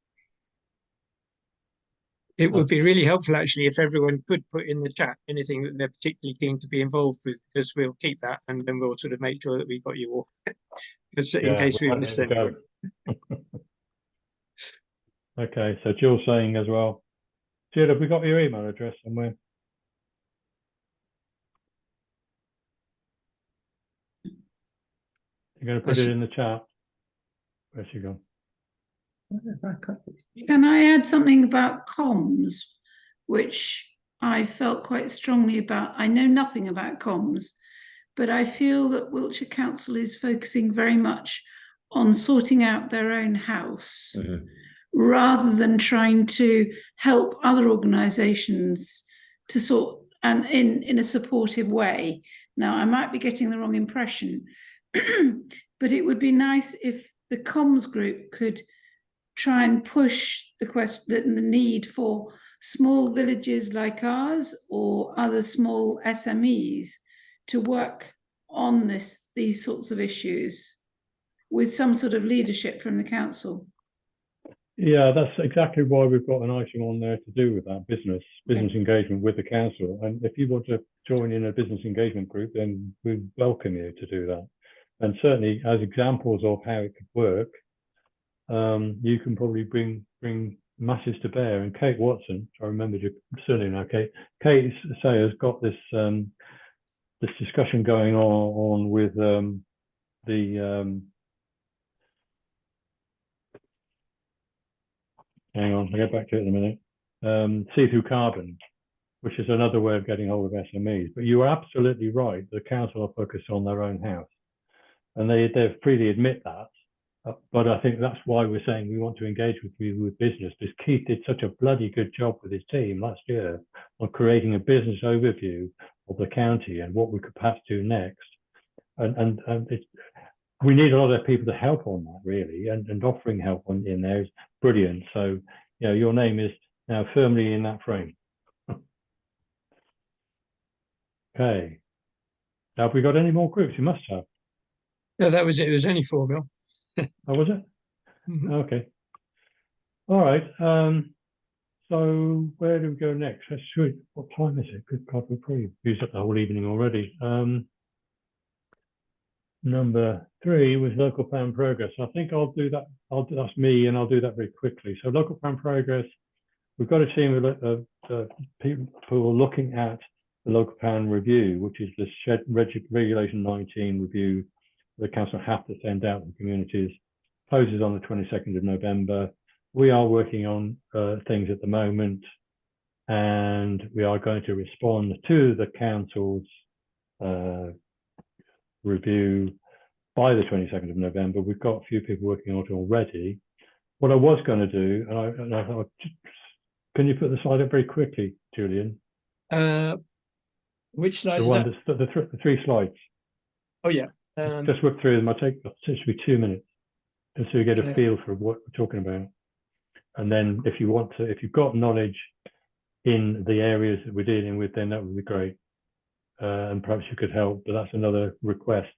It would be really helpful, actually, if everyone could put in the chat anything that they're particularly keen to be involved with, because we'll keep that and then we'll sort of make sure that we've got you all, because in case we've missed anyone. Okay, so Jill's saying as well, Jill, have we got your email address somewhere? You're going to put it in the chat. Where's she gone? Can I add something about comms, which I felt quite strongly about? I know nothing about comms, but I feel that Wiltshire Council is focusing very much on sorting out their own house, rather than trying to help other organisations to sort and in a supportive way. Now, I might be getting the wrong impression, but it would be nice if the comms group could try and push the need for small villages like ours or other small SMEs to work on these sorts of issues with some sort of leadership from the council. Yeah, that's exactly why we've got an item on there to do with that business engagement with the council. And if you want to join in a business engagement group, then we welcome you to do that. And certainly as examples of how it could work, you can probably bring masses to bear. And Kate Watson, I remembered your surname now, Kate. Kate has got this this discussion going on with hang on, I'll get back to it in a minute. See-through carbon, which is another way of getting hold of SMEs. But you are absolutely right. The council are focused on their own house, and they freely admit that. But I think that's why we're saying we want to engage with you with business, because Keith did such a bloody good job with his team last year on creating a business overview of the county and what we could perhaps do next. And we need a lot of people to help on that, really, and offering help in there is brilliant. So, you know, your name is now firmly in that frame. Okay. Now, have we got any more groups? You must have. No, that was it. It was only 4, Bill. Oh, was it? Mhm. Okay. All right. So where do we go next? Let's shoot. What time is it? Good God, we've used up the whole evening already. Number 3 was local plan progress. I think I'll do that. That's me, and I'll do that very quickly. So local plan progress. We've got a team of people who are looking at the local plan review, which is the regulation 19 review the council have to send out to communities. Closes on the 22nd of November. We are working on things at the moment, and we are going to respond to the council's review by the 22nd of November. We've got a few people working on it already. What I was going to do, and I thought, can you put the slide up very quickly, Julian? Which slide The is one that? that's the 3 slides. Oh, yeah. Just work through them. I'll take essentially 2 minutes, just so you get a Okay. feel for what we're talking about. And then if you want to, if you've got knowledge in the areas that we're dealing with, then that would be great. And perhaps you could help, but that's another request.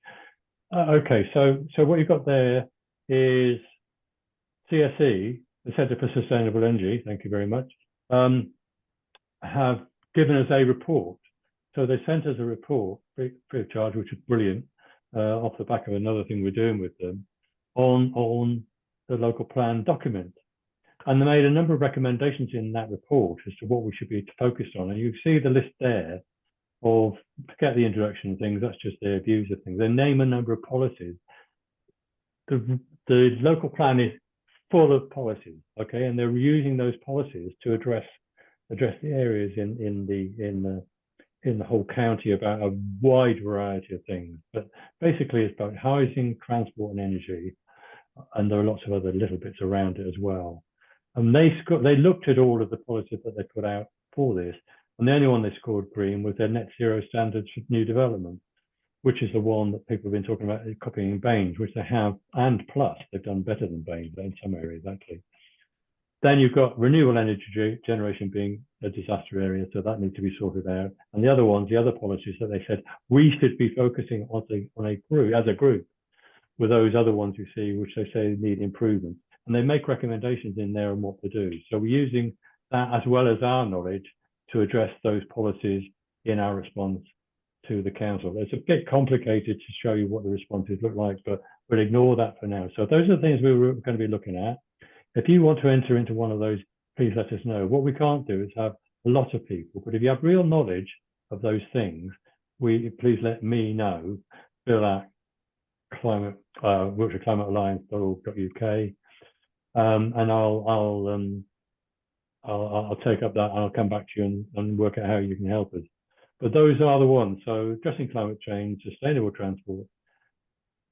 Okay, so what you've got there is CSE, the Centre for Sustainable Energy, thank you very much, have given us a report. So they sent us a report, free of charge, which is brilliant, off the back of another thing we're doing with them, on the local plan document. And they made a number of recommendations in that report as to what we should be focused on. And you see the list there of, forget the introduction and things, that's just their views of things. They name a number of policies. The local plan is full of policies, okay? And they're using those policies to address the areas in the whole county about a wide variety of things. But basically it's about housing, transport and energy. And there are lots of other little bits around it as well. And they looked at all of the policies that they put out for this, and the only one they scored green was their net zero standards for new development, which is the one that people have been talking about copying Baines, which they have, and plus they've done better than Baines in some areas actually. Then you've got renewable energy generation being a disaster area, so that needs to be sorted out. And the other ones, the other policies that they said we should be focusing on a group, as a group, with those other ones you see, which they say need improvement. And they make recommendations in there on what to do. So we're using that as well as our knowledge to address those policies in our response to the council. It's a bit complicated to show you what the responses look like, but we'll ignore that for now. So those are the things we were going to be looking at. If you want to enter into one of those, please let us know. What we can't do is have a lot of people, but if you have real knowledge of those things, please let me know. Bill at Wiltshire Climate Alliance.org.uk. And I'll take up that and I'll come back to you and work out how you can help us. But those are the ones. So addressing climate change, sustainable transport,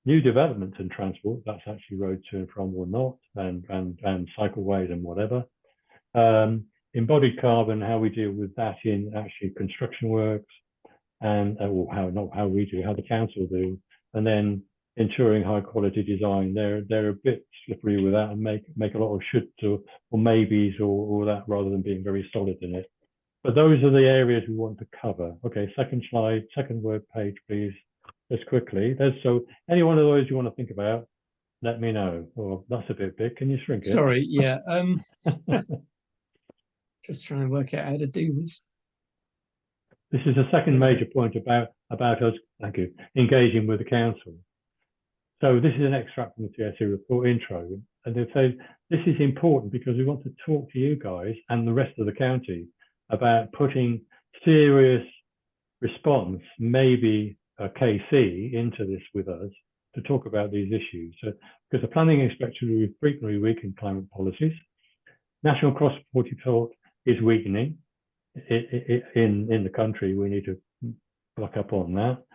new developments in transport, that's actually road to and from or not, and cycleways and whatever. Embodied carbon, how we deal with that in actually construction works, and how we do, how the council do, and then ensuring high quality design. They're a bit slippery with that and make a lot of shoulds or maybes or that, rather than being very solid in it. But those are the areas we want to cover. Okay, second slide, second word page, please, just quickly. So any one of those you want to think about, let me know. Oh, that's a bit big. Can you shrink it? Sorry, yeah. Just trying to work out how to do this. This is the second major point about us, thank you, engaging with the council. So this is an extract from the CSE report intro, and they say this is important because we want to talk to you guys and the rest of the county about putting serious response, maybe a KC, into this with us to talk about these issues. So, because the planning inspector will frequently weaken climate policies, national cross-party support is weakening in the country. We need to block up on that,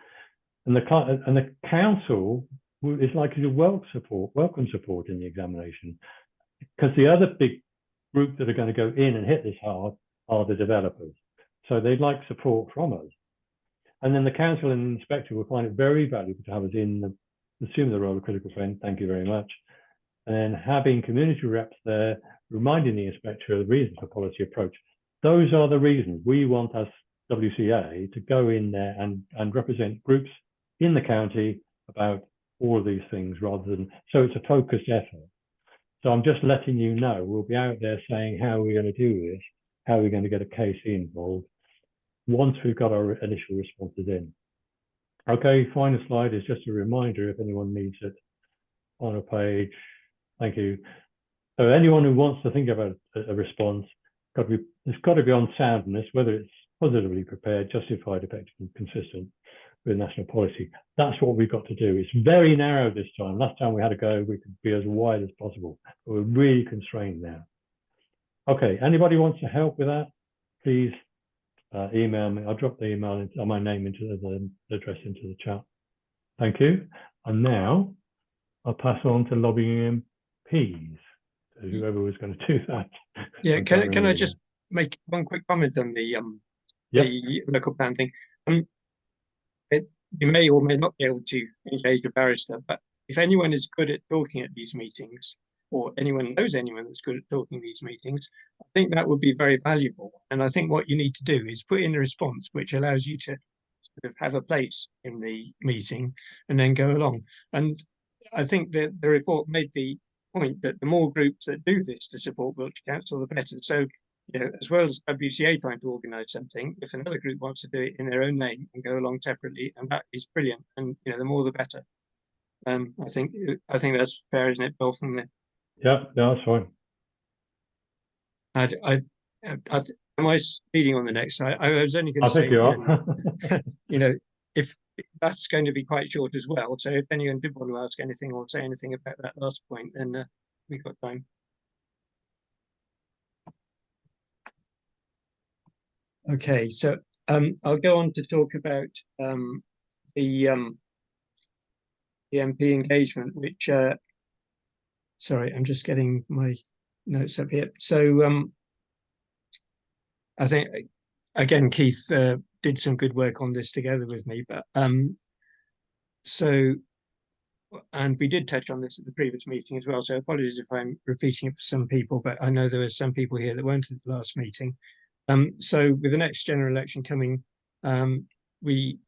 and the council is likely to welcome support in the examination, because the other big group that are going to go in and hit this hard are the developers. So they'd like support from us. And then the council and the inspector will find it very valuable to have us in assume the role of critical friend, thank you very much. And then having community reps there, reminding the inspector of the reasons for policy approach. Those are the reasons we want as WCA to go in there and represent groups in the county about all of these things rather than, so it's a focused effort. So I'm just letting you know, we'll be out there saying how we're going to do this, how we're going to get a KC involved once we've got our initial responses in. Okay, final slide is just a reminder if anyone needs it on a page. Thank you. So anyone who wants to think about a response, it's got to be on soundness, whether it's positively prepared, justified, effective, and consistent with national policy. That's what we've got to do. It's very narrow this time. Last time we had to go, we could be as wide as possible, but we're really constrained now. Okay, anybody wants to help with that, please email me. I'll drop the email or my name into the address into the chat. Thank you. And now I'll pass on to lobbying MPs, whoever was going to do that. Yeah, can I just make one quick comment on the local plan thing? You may or may not be able to engage a barrister, but if anyone is good at talking at these meetings, or anyone knows anyone that's good at talking these meetings, I think that would be very valuable. And I think what you need to do is put in a response which allows you to sort of have a place in the meeting and then go along. And I think that the report made the point that the more groups that do this to support Wiltshire Council, the better. So, you know, as well as WCA trying to organise something, if another group wants to do it in their own name and go along separately, and that is brilliant. And you know, the more the better. I think that's fair, isn't it, Bill? From the yeah, no, that's fine. Am I speeding on the next? I was only going to say, I think you are. You know, if that's going to be quite short as well. So if anyone did want to ask anything or say anything about that last point, then we've got time. Okay, so I'll go on to talk about the MP engagement, which sorry, I'm just getting my notes up here. So I think again Keith did some good work on this together with me, but so, and we did touch on this at the previous meeting as well, so apologies if I'm repeating it for some people, but I know there were some people here that weren't at the last meeting. So with the next general election coming, we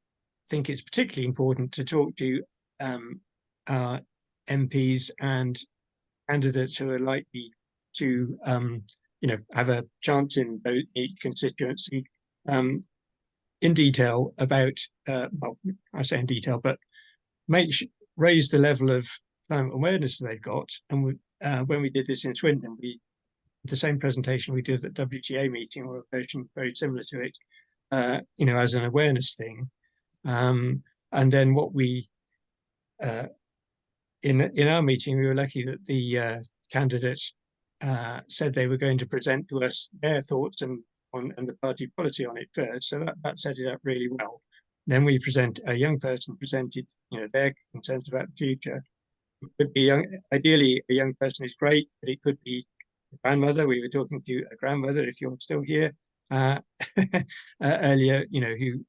think it's particularly important to talk to our MPs and candidates who are likely to you know, have a chance in each constituency in detail about well, I say in detail, but raise the level of climate awareness they've got. And when we did this in Swindon, the same presentation we did at the WCA meeting, or a version very similar to it, you know, as an awareness thing. And then what we in our meeting, we were lucky that the candidates said they were going to present to us their thoughts and the party policy on it first. So that set it up really well. Then we a young person presented, you know, their concerns about the future. It could be ideally a young person is great, but it could be a grandmother. We were talking to a grandmother, if you're still here, earlier, you know, who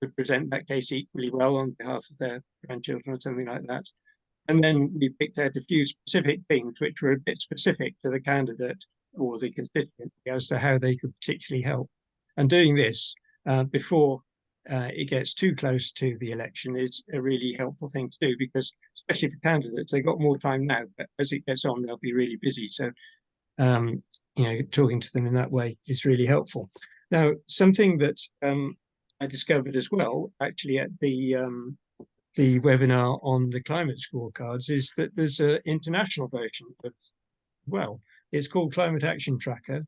could present that case equally well on behalf of their grandchildren or something like that. And then we picked out a few specific things which were a bit specific to the candidate or the constituency as to how they could particularly help. And doing this before it gets too close to the election is a really helpful thing to do, because especially for candidates, they've got more time now, but as it gets on, they'll be really busy. So, you know, talking to them in that way is really helpful. Now, something that I discovered as well, actually at the webinar on the climate scorecards, is that there's an international version of, well, it's called Climate Action Tracker.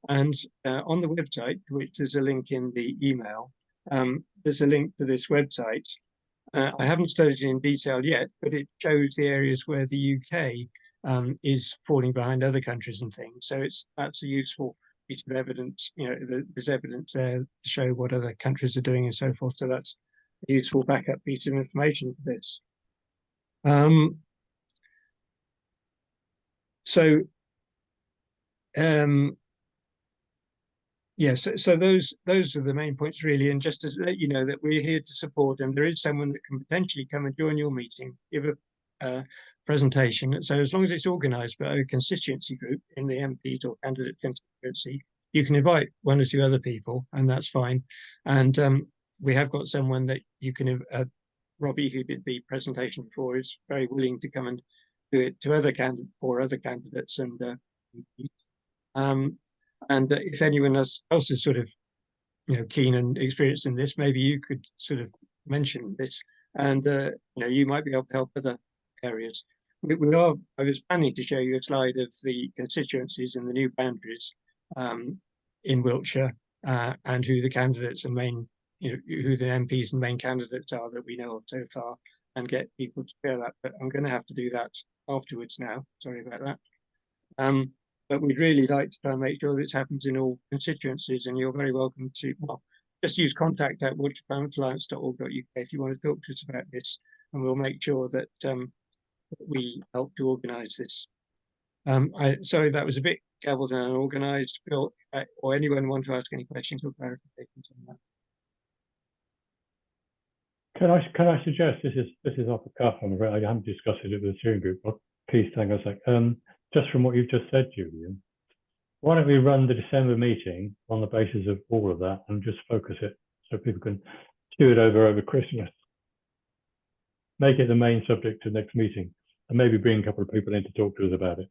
And on the website, which there's a link in the email, there's a link to this website. I haven't studied it in detail yet, but it shows the areas where the UK is falling behind other countries and things. So that's a useful piece of evidence. You know, there's evidence there to show what other countries are doing and so forth. So that's a useful backup piece of information for this. So Yes, so those are the main points really, and just to let you know that we're here to support, and there is someone that can potentially come and join your meeting, give a presentation. So as long as it's organised by a constituency group in the MPs or candidate constituency, you can invite 1 or 2 other people, and that's fine. And we have got someone that you can, Robbie, who did the presentation before, is very willing to come and do it to other candidates, and if anyone else is sort of, keen and experienced in this, maybe you could sort of mention this, and you might be able to help other areas. I was planning to show you a slide of the constituencies and the new boundaries in Wiltshire, and who the candidates and main, who the MPs and main candidates are that we know of so far, and get people to share that. But I'm going to have to do that afterwards now. Sorry about that. But we'd really like to try and make sure this happens in all constituencies, and you're very welcome to, just use contact@wiltshirealliance.org.uk if you want to talk to us about this, and we'll make sure that we help to organise this. Sorry, that was a bit gabbled and unorganised. Bill, or anyone want to ask any questions or clarifications on that? Can I suggest, this is off the cuff, I'm afraid I haven't discussed it with the steering group, but please hang on a sec. Just from what you've just said, Julian, why don't we run the December meeting on the basis of all of that and just focus it so people can chew it over Christmas? Make it the main subject of next meeting, and maybe bring a couple of people in to talk to us about it.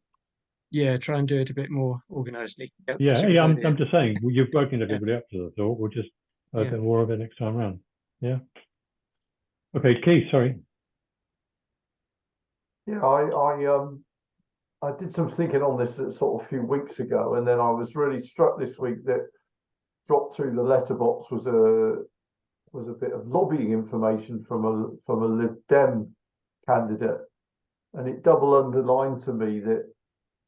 Yeah, try and do it a bit more organisedly. Yeah, I'm just saying, you've broken everybody up to the thought. We'll just a bit more of it next time round. Yeah. Okay, Keith, sorry. Yeah, I did some thinking on this sort of a few weeks ago, and then I was really struck this week that dropped through the letterbox was a bit of lobbying information from a Lib Dem candidate, and it double underlined to me that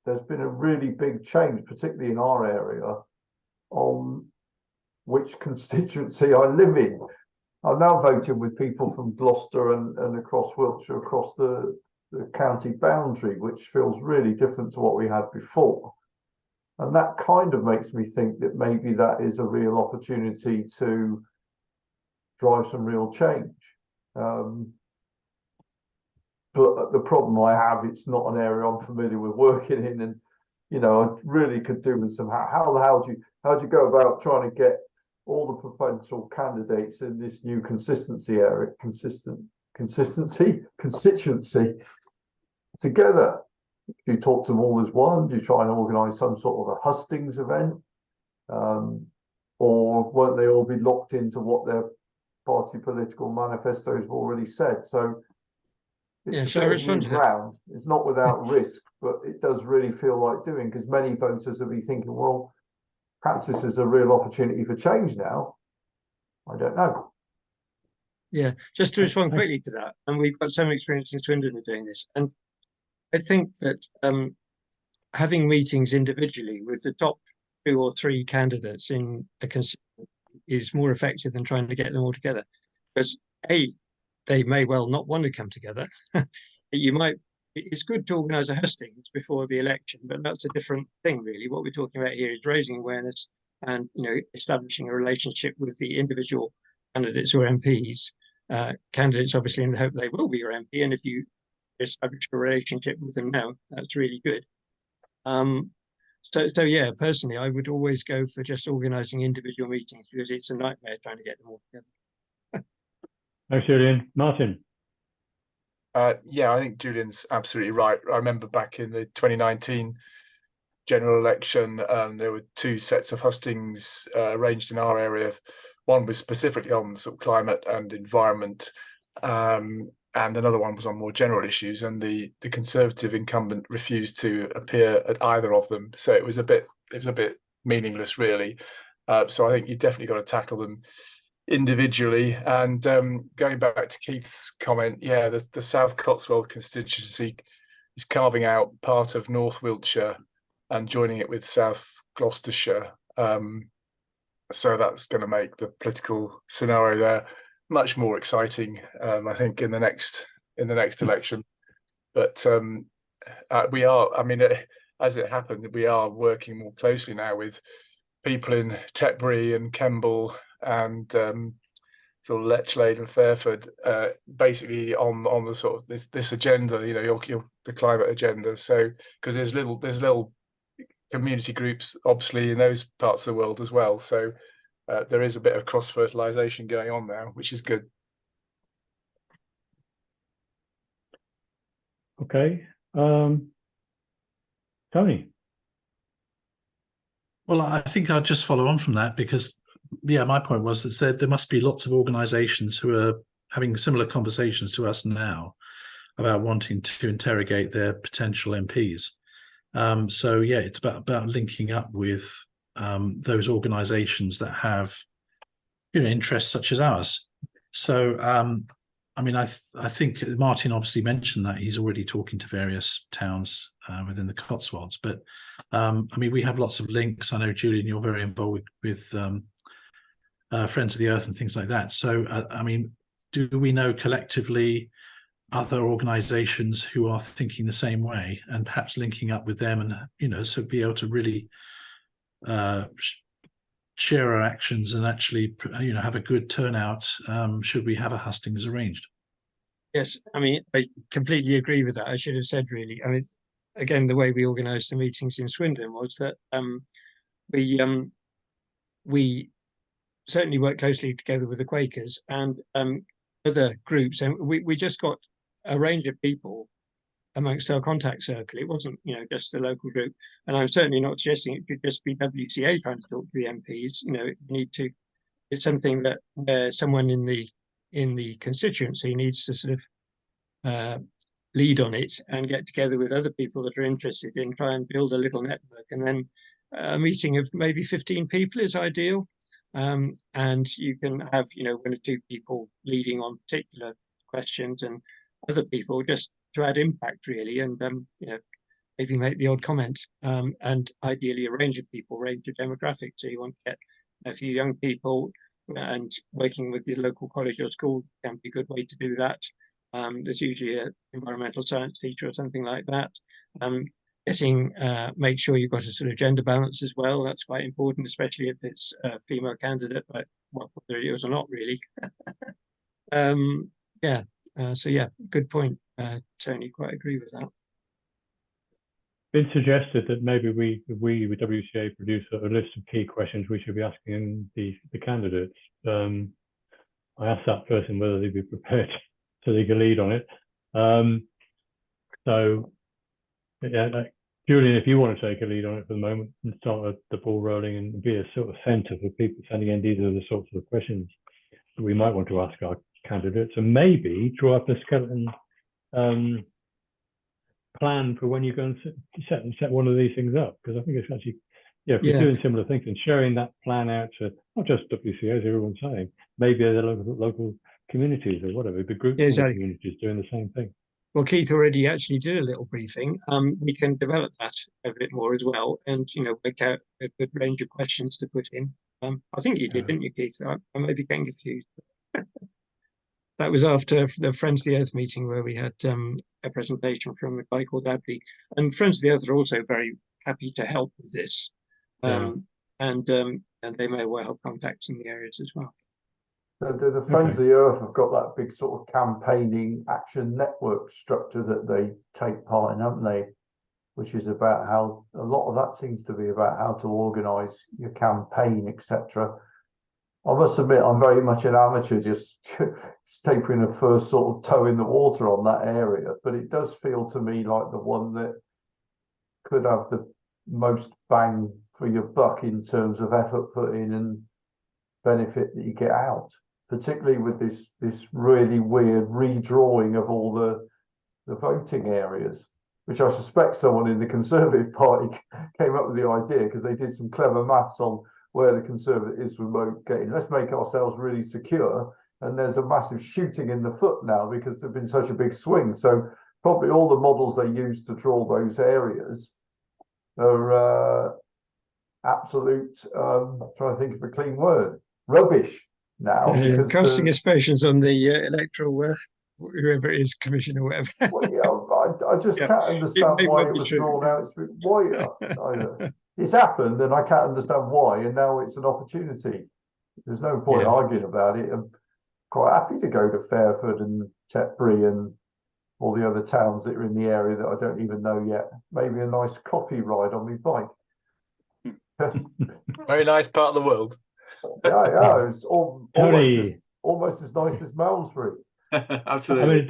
there's been a really big change, particularly in our area, on which constituency I live in. I'm now voting with people from Gloucester and across Wiltshire, across the county boundary, which feels really different to what we had before. And that kind of makes me think that maybe that is a real opportunity to drive some real change. But the problem I have, it's not an area I'm familiar with working in, and I really could do with some how do you go about trying to get all the potential candidates in this new constituency together? Do you talk to them all as one? Do you try and organise some sort of a hustings event? Or won't they all be locked into what their party political manifestos have already said? So it's a bit of round. It's not without risk, but it does really feel like doing, because many voters will be thinking, well, perhaps this is a real opportunity for change now. I don't know. Yeah, just to respond quickly to that, and we've got some experience in Swindon of doing this, and I think that having meetings individually with the top 2 or 3 candidates in a constituency is more effective than trying to get them all together, because they may well not want to come together. It's good to organise a hustings before the election, but that's a different thing really. What we're talking about here is raising awareness and establishing a relationship with the individual candidates or MPs. Candidates obviously in the hope they will be your MP, and if you establish a relationship with them now, that's really good. So yeah, personally I would always go for just organising individual meetings, because it's a nightmare trying to get them all together. Thanks, Julian. Martin. Yeah, I think Julian's absolutely right. I remember back in the 2019 general election, there were 2 sets of hustings arranged in our area. One was specifically on sort of climate and environment, and another one was on more general issues. And the Conservative incumbent refused to appear at either of them, so it was a bit meaningless, really. So I think you definitely got to tackle them individually. And going back to Keith's comment, yeah, the South Cotswold constituency is carving out part of North Wiltshire and joining it with South Gloucestershire. So that's going to make the political scenario there much more exciting, I think, in the next election. But we are, I mean, as it happened, we are working more closely now with people in Tetbury and Kemble and sort of Lechlade and Fairford, basically on the sort of this agenda, you know, the climate agenda. So because there's little community groups obviously in those parts of the world as well. So there is a bit of cross fertilization going on now, which is good. Okay, Tony. Well, I think I'll just follow on from that because, yeah, my point was that there must be lots of organisations who are having similar conversations to us now about wanting to interrogate their potential MPs. So, yeah, it's about linking up with those organisations that have, you know, interests such as ours. So, I mean, I think Martin obviously mentioned that he's already talking to various towns within the Cotswolds, but I mean, we have lots of links. I know, Julian, you're very involved with Friends of the Earth and things like that. So, I mean, do we know collectively other organisations who are thinking the same way and perhaps linking up with them and, you know, so be able to really share our actions and actually, you know, have a good turnout should we have a hustings arranged? Yes, I mean, I completely agree with that. I should have said, really. I mean, again, the way we organised the meetings in Swindon was that we certainly worked closely together with the Quakers and other groups, and we just got a range of people amongst our contact circle. It wasn't, you know, just the local group. And I'm certainly not suggesting it could just be WCA trying to talk to the MPs. You know, it's something that someone in the constituency needs to sort of lead on it and get together with other people that are interested in try and build a little network. And then a meeting of maybe 15 people is ideal. And you can have, you know, 1 or 2 people leading on particular questions and other people just to add impact, really, and you know, maybe make the odd comment, and ideally a range of people, range of demographics. So you want to get a few young people, and working with the local college or school can be a good way to do that. There's usually an environmental science teacher or something like that. Make sure you've got a sort of gender balance as well. That's quite important, especially if it's a female candidate, but well, whether it is or not, really. Yeah. So yeah, good point, Tony. Quite agree with that. Been suggested that maybe we with WCA produce a list of key questions we should be asking the candidates. I asked that person whether they'd be prepared to take a lead on it. So yeah, Julian, if you want to take a lead on it for the moment and start the ball rolling and be a sort of centre for people sending in, these are the sorts of questions that we might want to ask our candidates, and maybe draw up a skeleton plan for when you go and set one of these things up, because I think it's actually, yeah, if we're doing similar things and sharing that plan out to not just WCA, as everyone's saying, maybe the local communities or whatever, the groups of communities doing the same thing. Well, Keith already actually did a little briefing. We can develop that a bit more as well, and you know, work out a good range of questions to put in. I think you did, didn't you, Keith? I may be getting confused. That was after the Friends of the Earth meeting where we had a presentation from a guy called Abby. And Friends of the Earth are also very happy to help with this. And they may well have contacts in the areas as well. The Friends of the Earth have got that big sort of campaigning action network structure that they take part in, haven't they? Which is about how a lot of that seems to be about how to organise your campaign, etc. I must admit, I'm very much an amateur, just tapering a first sort of toe in the water on that area. But it does feel to me like the one that could have the most bang for your buck in terms of effort put in and benefit that you get out, particularly with this really weird redrawing of all the voting areas, which I suspect someone in the Conservative Party came up with the idea because they did some clever maths on where the Conservatives were getting. Let's make ourselves really secure. And there's a massive shooting in the foot now because there's been such a big swing. So probably all the models they use to draw those areas are absolute, trying to think of a clean word, rubbish now. Casting aspersions on the electoral, whoever it is, commission or whatever. Well, yeah, I just can't understand why it was drawn out. It's why. it's happened, and I can't understand why. And now it's an opportunity. There's no point arguing about it. I'm quite happy to go to Fairford and Tetbury and all the other towns that are in the area that I don't even know yet. Maybe a nice coffee ride on my bike. Very nice part of the world. Yeah, it's almost as nice as Malmesbury. Absolutely. I mean,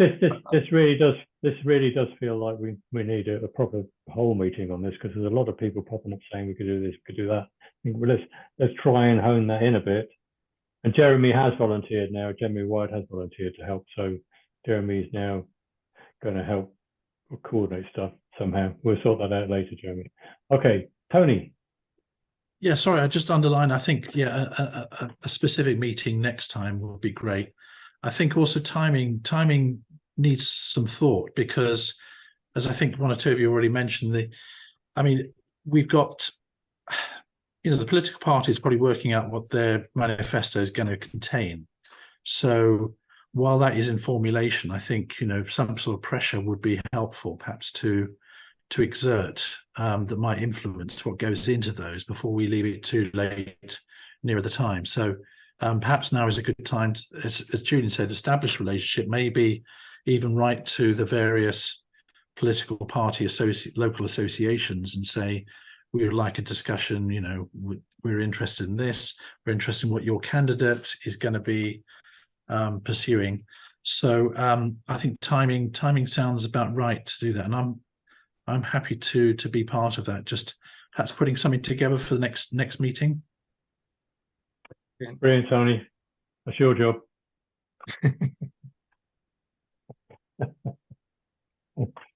this really does feel like we need a proper whole meeting on this, because there's a lot of people popping up saying we could do this, we could do that. I think, well, let's try and hone that in a bit. And Jeremy has volunteered now. Jeremy White has volunteered to help. So Jeremy is now going to help coordinate stuff somehow. We'll sort that out later, Jeremy. Okay, Tony. Yeah, sorry, I just underlined, I think, a specific meeting next time would be great. I think also timing needs some thought, because, as I think one or two of you already mentioned, we've got, the political party is probably working out what their manifesto is going to contain. So while that is in formulation, I think, some sort of pressure would be helpful, perhaps to exert, that might influence what goes into those before we leave it too late nearer the time. So perhaps now is a good time to, as Julian said, establish relationship, maybe even write to the various political party local associations and say, we would like a discussion, we're interested in this, we're interested in what your candidate is going to be pursuing. So I think timing sounds about right to do that. And I'm happy to be part of that, just perhaps putting something together for the next meeting. Brilliant, Tony. That's your job.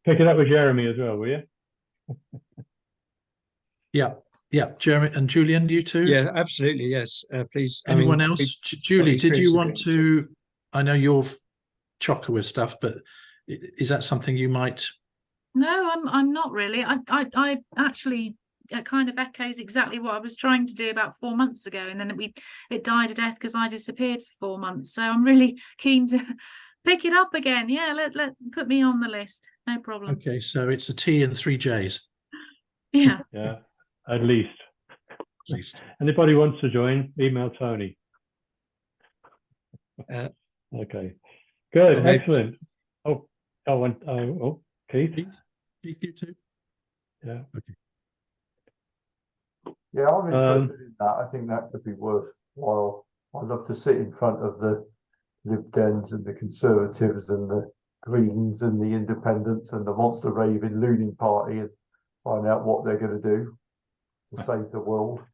Pick it up with Jeremy as well, will you? Yeah, Jeremy and Julian, you too? Yeah, absolutely, yes. Please. Anyone else? Julie, did you want to, I know you're chocker with stuff, but is that something you might? No, I'm not really. I actually, it kind of echoes exactly what I was trying to do about 4 months ago, and then it died a death because I disappeared for 4 months. So I'm really keen to pick it up again. Yeah, let put me on the list. No problem. Okay, so it's a T and 3 J's. Yeah. Yeah, at least. Anybody wants to join, email Tony. Okay, good, excellent. Keith, you too. Yeah. Okay. Yeah, I'm interested in that. I think that could be worthwhile. I'd love to sit in front of the Lib Dems and the Conservatives and the Greens and the Independents and the Monster Raving Looting Party and find out what they're going to do to save the world.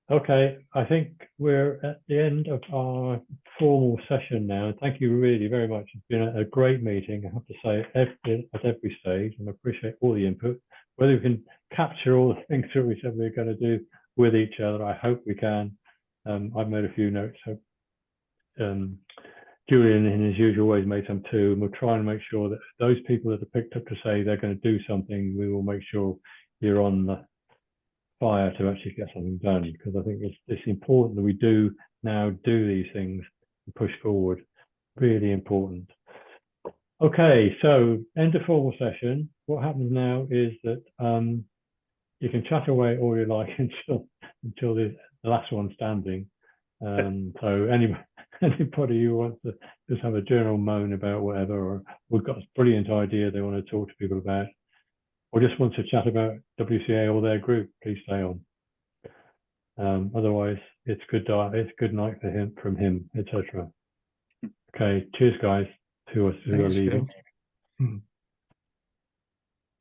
Okay, I think we're at the end of our formal session now. Thank you really very much. It's been a great meeting, I have to say, at every stage, and I appreciate all the input. Whether we can capture all the things that we said we're going to do with each other, I hope we can. I've made a few notes. So, Julian, in his usual ways, made some too, and we'll try and make sure that those people that are picked up to say they're going to do something, we will make sure you're on the fire to actually get something done, because I think it's important that we do now do these things and push forward. Really important. Okay, so end of formal session. What happens now is that you can chat away all you like until the last one standing. So anybody who wants to just have a general moan about whatever, or we've got a brilliant idea they want to talk to people about, or just wants to chat about WCA or their group, please stay on. Otherwise, it's good night for him, from him, etc. Okay, cheers, guys, to us who are leaving.